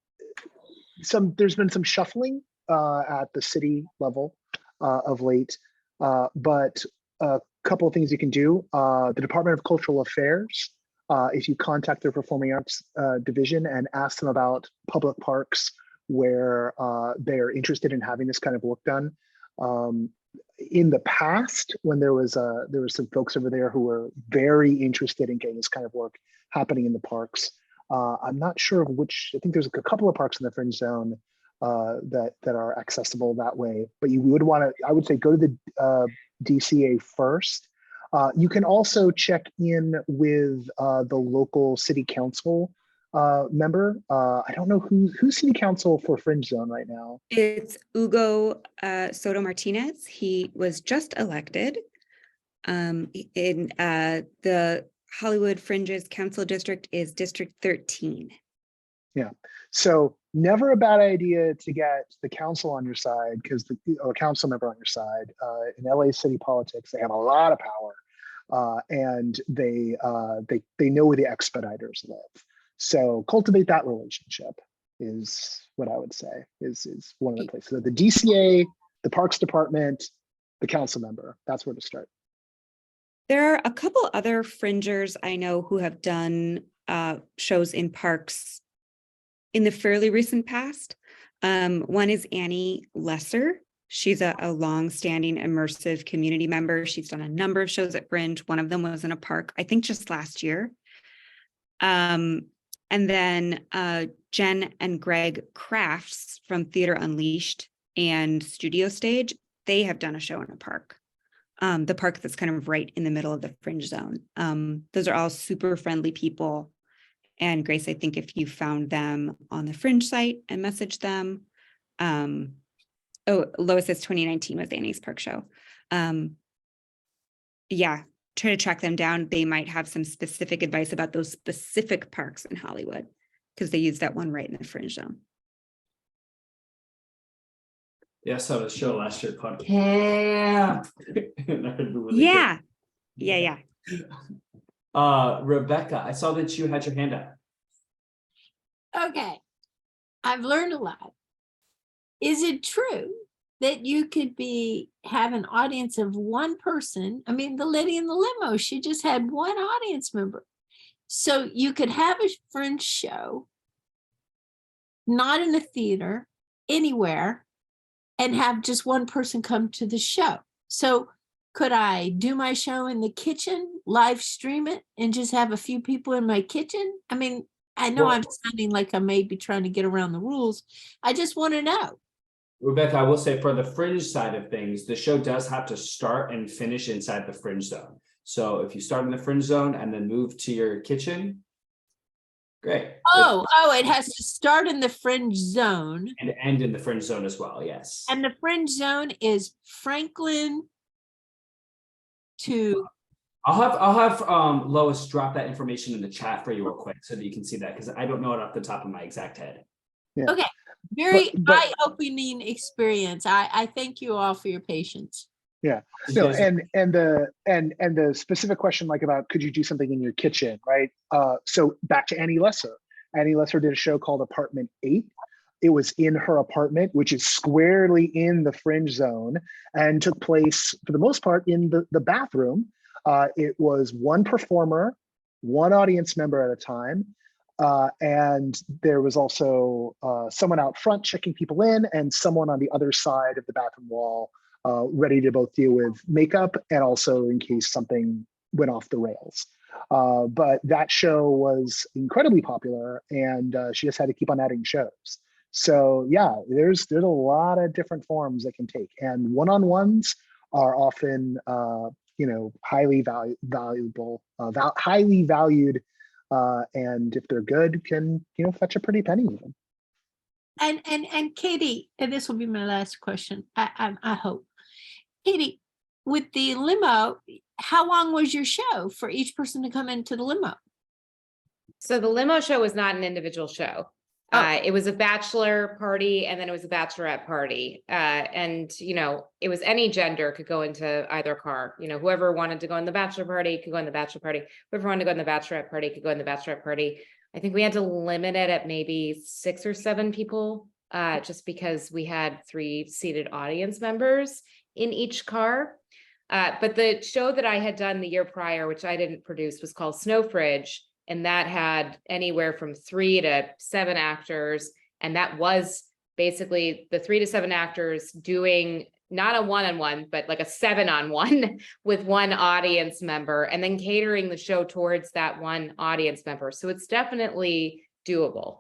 there's been some shuffling at the city level of late, but a couple of things you can do. The Department of Cultural Affairs, if you contact their Performing Arts division and ask them about public parks where they're interested in having this kind of work done. In the past, when there was some folks over there who were very interested in getting this kind of work happening in the parks. I'm not sure of which. I think there's a couple of parks in the Fringe Zone that are accessible that way. But you would want to, I would say, go to the DCA first. You can also check in with the local city council member. I don't know who's city council for Fringe Zone right now. It's Hugo Soto Martinez. He was just elected in the Hollywood Fringes Council District is District 13. Yeah, so never a bad idea to get the council on your side, because a council member on your side. In LA city politics, they have a lot of power, and they know where the expediters live. So cultivate that relationship is what I would say is one of the places. So the DCA, the Parks Department, the council member, that's where to start. There are a couple other fringers I know who have done shows in parks in the fairly recent past. One is Annie Lesser. She's a long-standing immersive community member. She's done a number of shows at Fringe. One of them was in a park, I think just last year. And then Jen and Greg Crafts from Theater Unleashed and Studio Stage, they have done a show in a park. The park that's kind of right in the middle of the Fringe Zone. Those are all super friendly people. And Grace, I think if you found them on the Fringe site and messaged them, Lois says 2019 was Annie's park show. Yeah, try to track them down. They might have some specific advice about those specific parks in Hollywood because they use that one right in the Fringe Zone. Yeah, I saw the show last year called Camp. Yeah. Rebecca, I saw that you had your hand up. Okay, I've learned a lot. Is it true that you could have an audience of one person? I mean, the lady in the limo, she just had one audience member. So you could have a Fringe show, not in a theater, anywhere, and have just one person come to the show. So could I do my show in the kitchen, live stream it, and just have a few people in my kitchen? I mean, I know I'm sounding like I may be trying to get around the rules. I just want to know. Rebecca, I will say for the Fringe side of things, the show does have to start and finish inside the Fringe Zone. So if you start in the Fringe Zone and then move to your kitchen, great. It has to start in the Fringe Zone. And end in the Fringe Zone as well, yes. And the Fringe Zone is Franklin to I'll have Lois drop that information in the chat for you real quick so that you can see that, because I don't know it off the top of my exact head. Yeah. Okay, very but- eye-opening experience. I thank you all for your patience. Yeah, Did no, you guys- and the specific question like about could you do something in your kitchen, right? So back to Annie Lesser. Annie Lesser did a show called Apartment 8. It was in her apartment, which is squarely in the Fringe zone, and took place for the most part in the bathroom. It was one performer, one audience member at a time. And there was also someone out front checking people in and someone on the other side of the bathroom wall ready to both deal with makeup and also in case something went off the rails. But that show was incredibly popular, and she just had to keep on adding shows. So yeah, there's a lot of different forms it can take, and one-on-ones are often highly valuable, highly valued, and if they're good, can fetch a pretty penny even. And Katie, and this will be my last question, I hope. Katie, with the limo, how long was your show for each person to come into the limo? So the limo show was not an individual show. Oh. It was a bachelor party, and then it was a bachelorette party. And it was any gender could go into either car. Whoever wanted to go in the bachelor party could go in the bachelor party. Whoever wanted to go in the bachelorette party could go in the bachelorette party. I think we had to limit it at maybe 6 or 7 people, just because we had 3 seated audience members in each car. But the show that I had done the year prior, which I didn't produce, was called Fringe. And that had anywhere from 3 to 7 actors. And that was basically the 3 to 7 actors doing not a one-on-one, but like a 7-on-1 with one audience member, and then catering the show towards that one audience member. So it's definitely doable.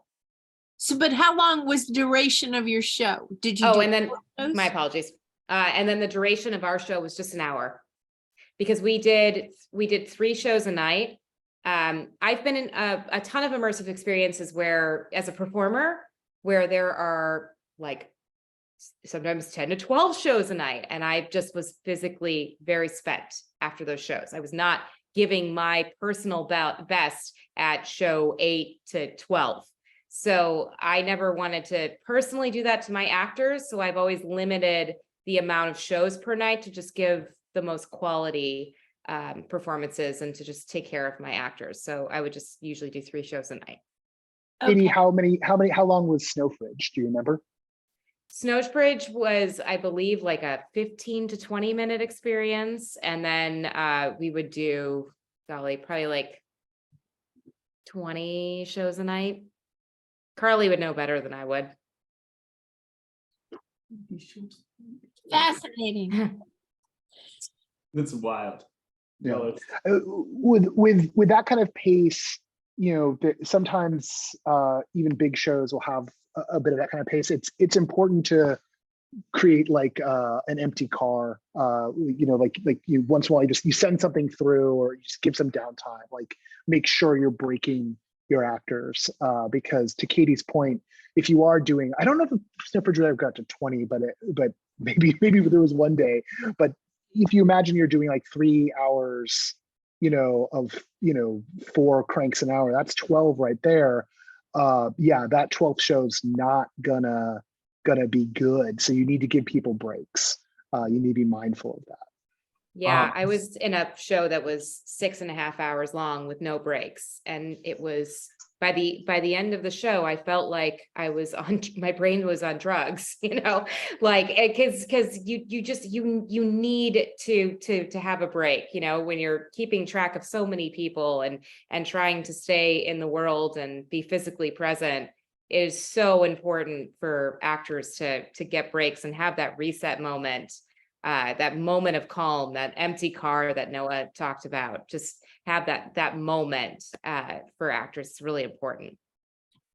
So, but how long was the duration of your show? Did you? Oh, do and then shows? my apologies. And then the duration of our show was just an hour, because we did 3 shows a night. I've been in a ton of immersive experiences where, as a performer, where there are like sometimes 10 to 12 shows a night, and I just was physically very spent after those shows. I was not giving my personal best at show 8 to 12. So I never wanted to personally do that to my actors. So I've always limited the amount of shows per night to just give the most quality performances and to just take care of my actors. So I would just usually do 3 shows a night. Katie, Okay. how long was Snowfridge? Do you remember? Snowbridge was, I believe, like a 15 to 20 minute experience. And then we would do, golly, probably like 20 shows a night. Carly would know better than I would. Fascinating. That's wild. Yeah. Lois. With that kind of pace, sometimes even big shows will have a bit of that kind of pace. It's important to create like an empty car. Like you once in a while you send something through, or you just give some downtime. Like make sure you're breaking your actors, because to Katie's point, if you are doing, I don't know if the Snowbridge ever got to 20, but maybe there was one day, but if you imagine you're doing like 3 hours, of 4 cranks an hour, that's 12 right there. Yeah, that 12th show's not gonna be good. So you need to give people breaks. You need to be mindful of that. Yeah, I was in a show that was 6.5 hours long with no breaks. And it was by the end of the show, I felt like my brain was on drugs, like, because you need to have a break, when you're keeping track of so many people and trying to stay in the world and be physically present. It is so important for actors to get breaks and have that reset moment. That moment of calm, that empty car that Noah talked about, just have that moment for actors. It's really important.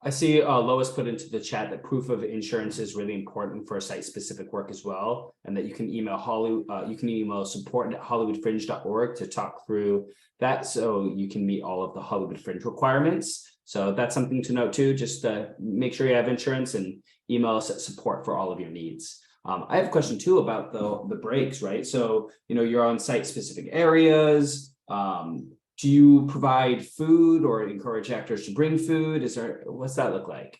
I see Lois put into the chat that proof of insurance is really important for site-specific work as well, and that you can email support@hollywoodfringe.org to talk through that, so you can meet all of the Hollywood Fringe requirements. So that's something to note too. Just make sure you have insurance and email us at support for all of your needs. I have a question too about the breaks, right? So, you're on site specific areas. Do you provide food or encourage actors to bring food? What's that look like?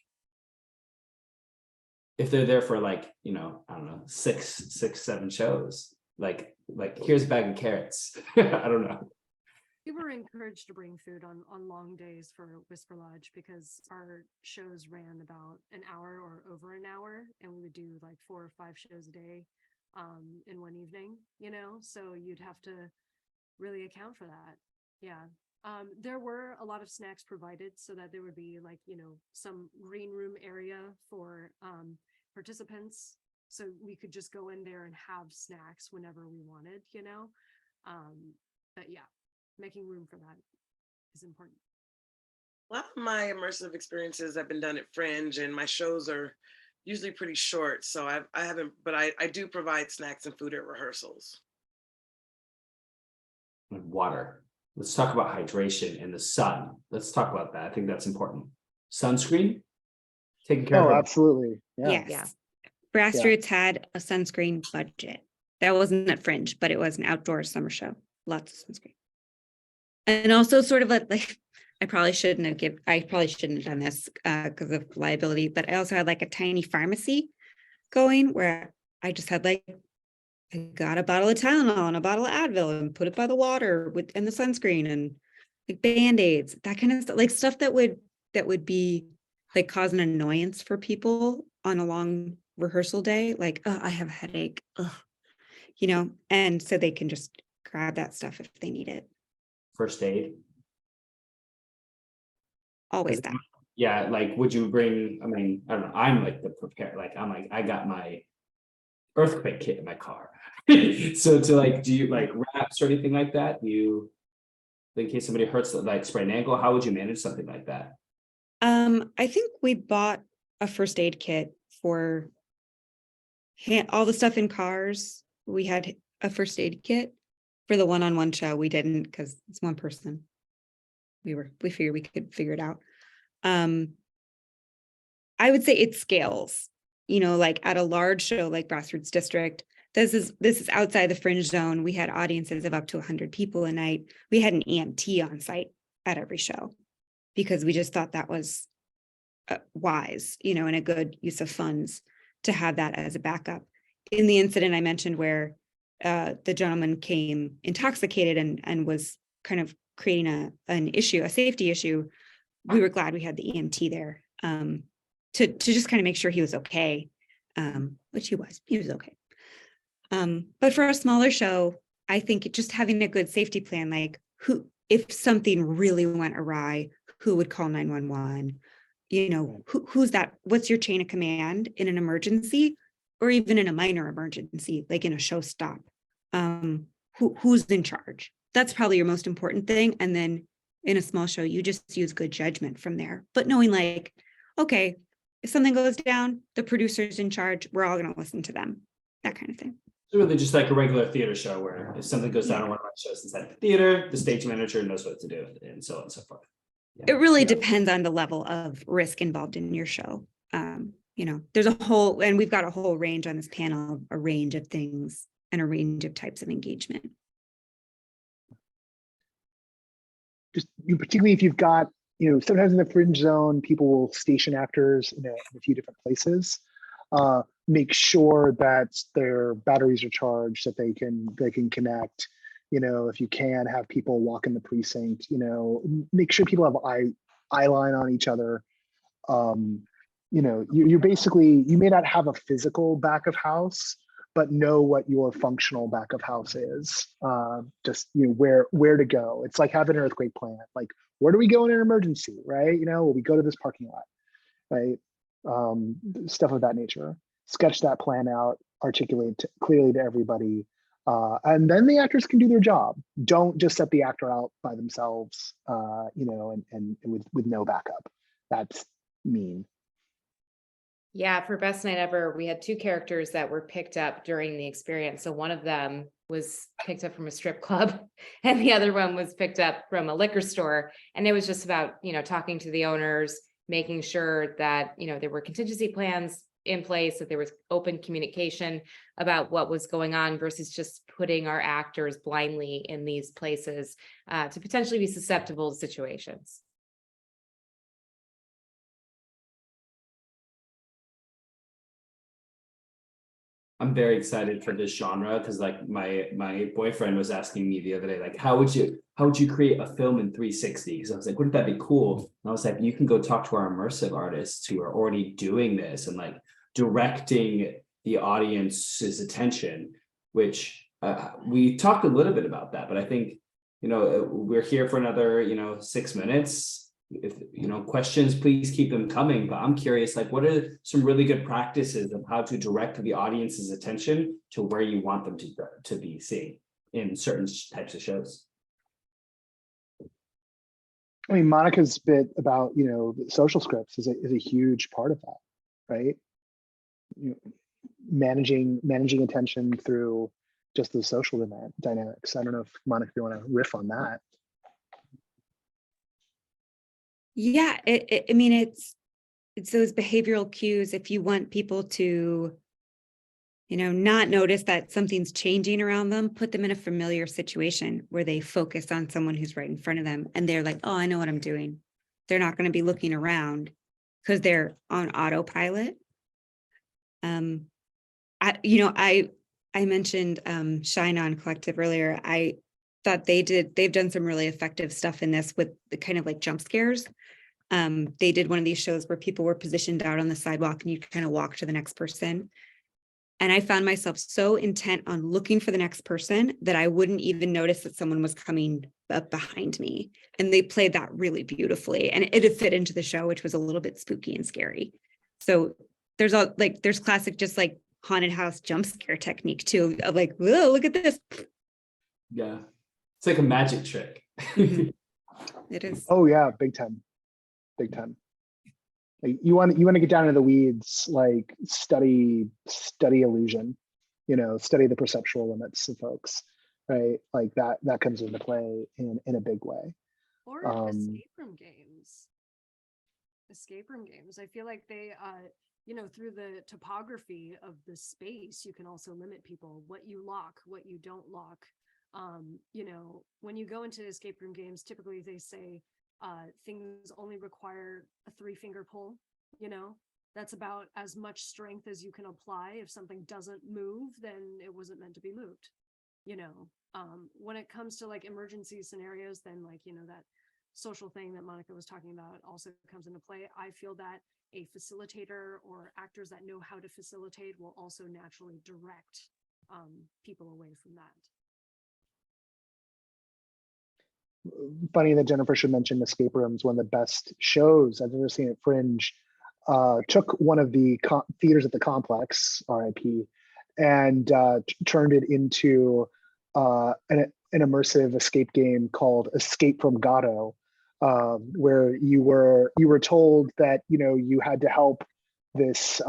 If they're there for like, I don't know, six, 7 shows, like here's a bag of carrots. I don't know. We were encouraged to bring food on long days for Whisper Lodge because our shows ran about an hour or over an hour, and we would do like 4 or 5 shows a day in one evening, so you'd have to really account for that. Yeah. There were a lot of snacks provided so that there would be like, some green room area for participants. So we could just go in there and have snacks whenever we wanted, but yeah, making room for that is important. A lot of my immersive experiences have been done at Fringe, and my shows are usually pretty short. So I haven't, but I do provide snacks and food at rehearsals. Water. Let's talk about hydration and the sun. Let's talk about that. I think that's important. Sunscreen, taking care of it. Absolutely. Yeah. Yes. Yeah. Grassroots had a sunscreen budget. That wasn't at Fringe, but it was an outdoor summer show. Lots of sunscreen. And also sort of like I probably shouldn't have done this because of liability, but I also had like a tiny pharmacy going where I just had like, I got a bottle of Tylenol and a bottle of Advil and put it by the water and the sunscreen and like Band-Aids, that kind of stuff, like stuff that would be like cause an annoyance for people on a long rehearsal day. Like, oh, I have a headache, and so they can just grab that stuff if they need it. First aid. Always that. Yeah, like would you bring, I don't know, I'm like the prepare, like I'm like, I got my earthquake kit in my car. So to like, do you like wraps or anything like that? In case somebody hurts, like sprain ankle, how would you manage something like that? I think we bought a first aid kit for all the stuff in cars. We had a first aid kit for the one-on-one show. We didn't because it's one person. We figured we could figure it out. I would say it scales, like at a large show like Grassroots District. This is outside the Fringe zone. We had audiences of up to 100 people a night. We had an EMT on site at every show because we just thought that was wise, and a good use of funds to have that as a backup. In the incident I mentioned where the gentleman came intoxicated and was kind of creating a safety issue, we were glad we had the EMT there to just kind of make sure he was okay, which he was okay. But for a smaller show, I think just having a good safety plan, like if something really went awry, who would call 911? Who's that? What's your chain of command in an emergency or even in a minor emergency, like in a show stop? Who's in charge? That's probably your most important thing. And then in a small show, you just use good judgment from there. But knowing like, okay, if something goes down, the producer's in charge, we're all going to listen to them, that kind of thing. So really just like a regular theater show where if something goes down on one of my shows inside the theater, the stage manager knows what to do and so on and so forth. Yeah. It really depends on the level of risk involved in your show. There's and we've got a whole range on this panel, a range of things and a range of types of engagement. Just particularly if you've got, sometimes in the Fringe zone, people will station actors in a few different places. Make sure that their batteries are charged, that they can connect. If you can have people walk in the precinct, make sure people have eye line on each other. You're basically, you may not have a physical back of house, but know what your functional back of house is. Just where to go. It's like having an earthquake plan. Like, where do we go in an emergency, right? We go to this parking lot, right? Stuff of that nature. Sketch that plan out, articulate clearly to everybody, and then the actors can do their job. Don't just set the actor out by themselves, and with no backup. That's mean. Yeah, for Best Night Ever, we had 2 characters that were picked up during the experience. So one of them was picked up from a strip club and the other one was picked up from a liquor store. And it was just about, talking to the owners, making sure that, there were contingency plans in place, that there was open communication about what was going on versus just putting our actors blindly in these places to potentially be susceptible to situations. I'm very excited for this genre because like my boyfriend was asking me the other day, like, how would you create a film in 360? Because I was like, wouldn't that be cool? And I was like, you can go talk to our immersive artists who are already doing this and like directing the audience's attention, which we talked a little bit about that, but I think, you know, we're here for another, 6 minutes. If questions, please keep them coming, but I'm curious, like, what are some really good practices of how to direct the audience's attention to where you want them to be seen in certain types of shows? I mean, Monica's bit about, social scripts is a huge part of that, right? Managing attention through just the social dynamics. I don't know if Monica, you want to riff on that. Yeah, I mean, it's those behavioral cues. If you want people to, not notice that something's changing around them, put them in a familiar situation where they focus on someone who's right in front of them and they're like, oh, I know what I'm doing. They're not going to be looking around because they're on autopilot. I mentioned Shine On Collective earlier. I thought they've done some really effective stuff in this with the kind of like jump scares. They did one of these shows where people were positioned out on the sidewalk and you kind of walk to the next person. And I found myself so intent on looking for the next person that I wouldn't even notice that someone was coming up behind me. And they played that really beautifully. And it fit into the show, which was a little bit spooky and scary. So there's classic, just like haunted house jump scare technique too, of like, whoa, look at this. Yeah. It's like a magic trick. It is. Oh yeah, big time. Like you want to get down into the weeds, like study illusion, study the perceptual limits of folks, right? Like that comes into play in a big way. Or escape room games. I feel like they through the topography of the space, you can also limit people, what you lock, what you don't lock. When you go into escape room games, typically they say things only require a 3-finger pull. That's about as much strength as you can apply. If something doesn't move, then it wasn't meant to be moved. When it comes to like emergency scenarios, then like that social thing that Monica was talking about also comes into play. I feel that a facilitator or actors that know how to facilitate will also naturally direct people away from that. Funny that Jennifer should mention escape rooms. One of the best shows I've ever seen at Fringe took one of the theaters at the complex, RIP, and turned it into an immersive escape game called Escape from Godot, where you were told that you had to help this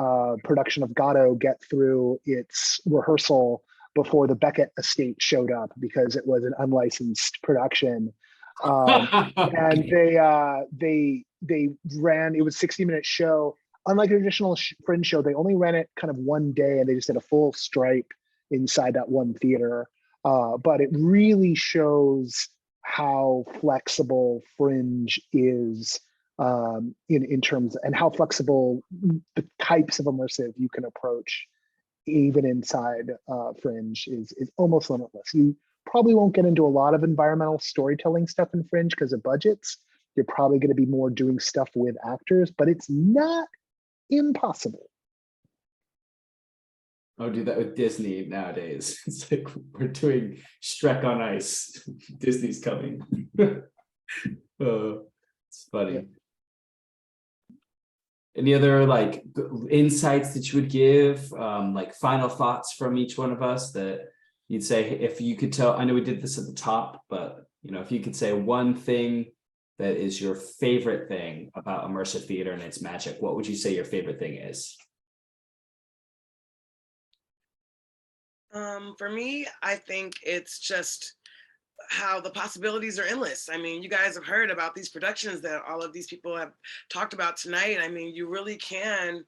production of Godot get through its rehearsal before the Beckett estate showed up because it was an unlicensed production. And they ran, it was a 60-minute show. Unlike a traditional Fringe show, they only ran it kind of one day and they just did a full stripe inside that one theater. But it really shows how flexible Fringe is in terms, and how flexible the types of immersive you can approach even inside Fringe is almost limitless. You probably won't get into a lot of environmental storytelling stuff in Fringe because of budgets. You're probably going to be more doing stuff with actors, but it's not impossible. I'll do that with Disney nowadays. It's like we're doing Shrek on Ice. Disney's coming. It's funny. Yeah. Any other like insights that you would give, like final thoughts from each one of us that you'd say, if you could tell, I know we did this at the top, but if you could say one thing that is your favorite thing about immersive theater and its magic, what would you say your favorite thing is? For me, I think it's just how the possibilities are endless. I mean, you guys have heard about these productions that all of these people have talked about tonight. I mean, you really can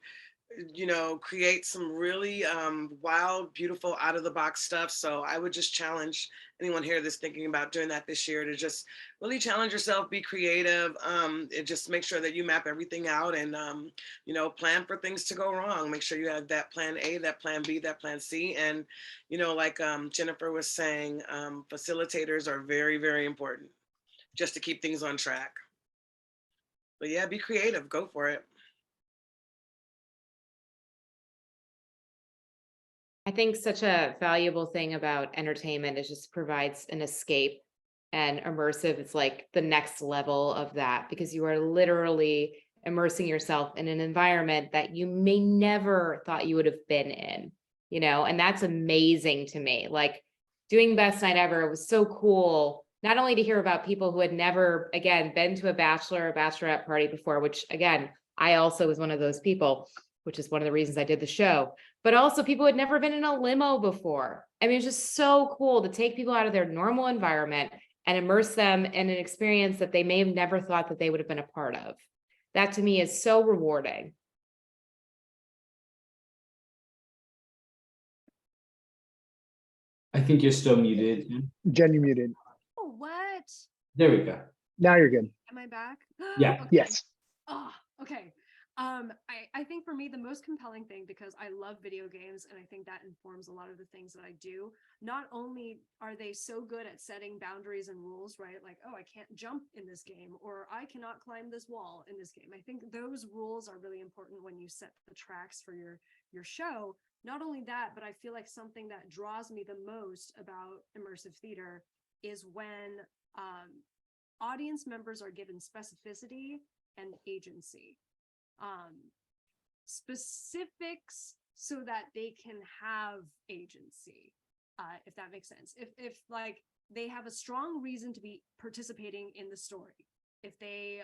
create some really wild, beautiful, out of the box stuff. So I would just challenge anyone here that's thinking about doing that this year to just really challenge yourself, be creative, and just make sure that you map everything out and, plan for things to go wrong. Make sure you have that plan A, that plan B, that plan C. And, like Jennifer was saying, facilitators are very, very important just to keep things on track. But yeah, be creative, go for it. I think such a valuable thing about entertainment is just provides an escape, and immersive is like the next level of that, because you are literally immersing yourself in an environment that you may never thought you would have been in, and that's amazing to me. Like doing Best Night Ever, it was so cool, not only to hear about people who had never, again, been to a bachelor or bachelorette party before, which again, I also was one of those people, which is one of the reasons I did the show, but also people who had never been in a limo before. I mean, it's just so cool to take people out of their normal environment and immerse them in an experience that they may have never thought that they would have been a part of. That to me is so rewarding. I think you're still muted. Jen, you muted. Oh, what? There we go. Now you're good. Am I back? Yeah. Okay. Yes. Oh, okay. I think for me, the most compelling thing, because I love video games and I think that informs a lot of the things that I do. Not only are they so good at setting boundaries and rules, right? Like, oh, I can't jump in this game, or I cannot climb this wall in this game. I think those rules are really important when you set the tracks for your show. Not only that, but I feel like something that draws me the most about immersive theater is when audience members are given specificity and agency. Specifics so that they can have agency, if that makes sense. If like they have a strong reason to be participating in the story, if they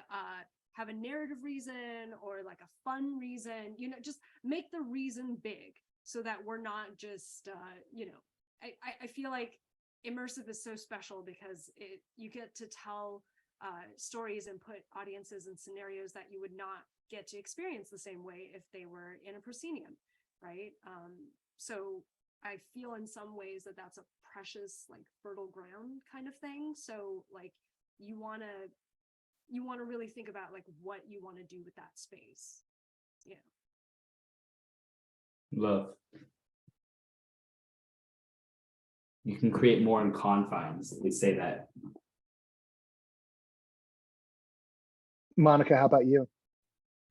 have a narrative reason or like a fun reason, just make the reason big so that we're not just I feel like immersive is so special because you get to tell stories and put audiences in scenarios that you would not get to experience the same way if they were in a proscenium, right? So I feel in some ways that that's a precious, like, fertile ground kind of thing. So like you want to really think about like what you want to do with that space. Yeah. Love. You can create more in confines. They say that. Monica, how about you?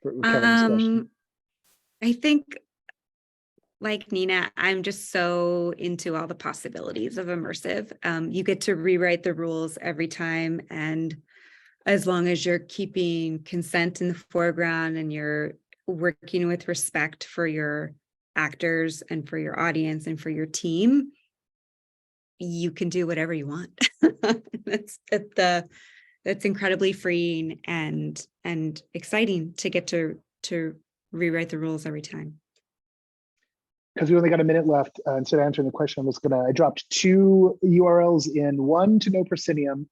For Kevin's question. I think, like Nina, I'm just so into all the possibilities of immersive. You get to rewrite the rules every time, and as long as you're keeping consent in the foreground and you're working with respect for your actors and for your audience and for your team, you can do whatever you want. That's incredibly freeing and exciting to get to rewrite the rules every time. Because we only got a minute left, instead of answering the question, I dropped 2 URLs in, one to No Proscenium,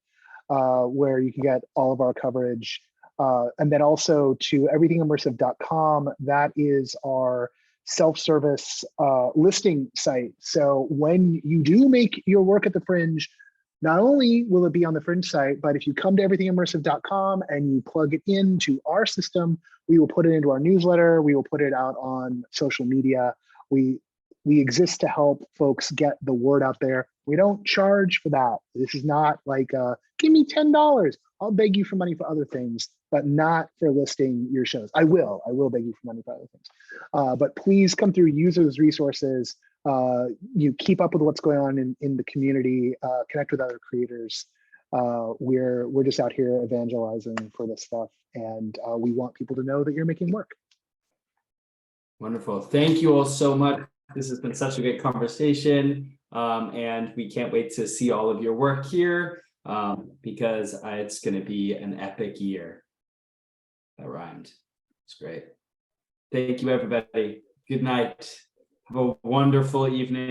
where you can get all of our coverage, and then also to everythingimmersive.com. That is our self-service listing site. So when you do make your work at the Fringe, not only will it be on the Fringe site, but if you come to everythingimmersive.com and you plug it into our system, we will put it into our newsletter. We will put it out on social media. We exist to help folks get the word out there. We don't charge for that. This is not like, give me $10. I'll beg you for money for other things, but not for listing your shows. I will beg you for money for other things. But please come through, use those resources. You keep up with what's going on in the community, connect with other creators. We're just out here evangelizing for this stuff, and we want people to know that you're making work. Wonderful. Thank you all so much. This has been such a great conversation, and we can't wait to see all of your work here, because it's going to be an epic year. That rhymed. It's great. Thank you, everybody. Good night. Have a wonderful evening.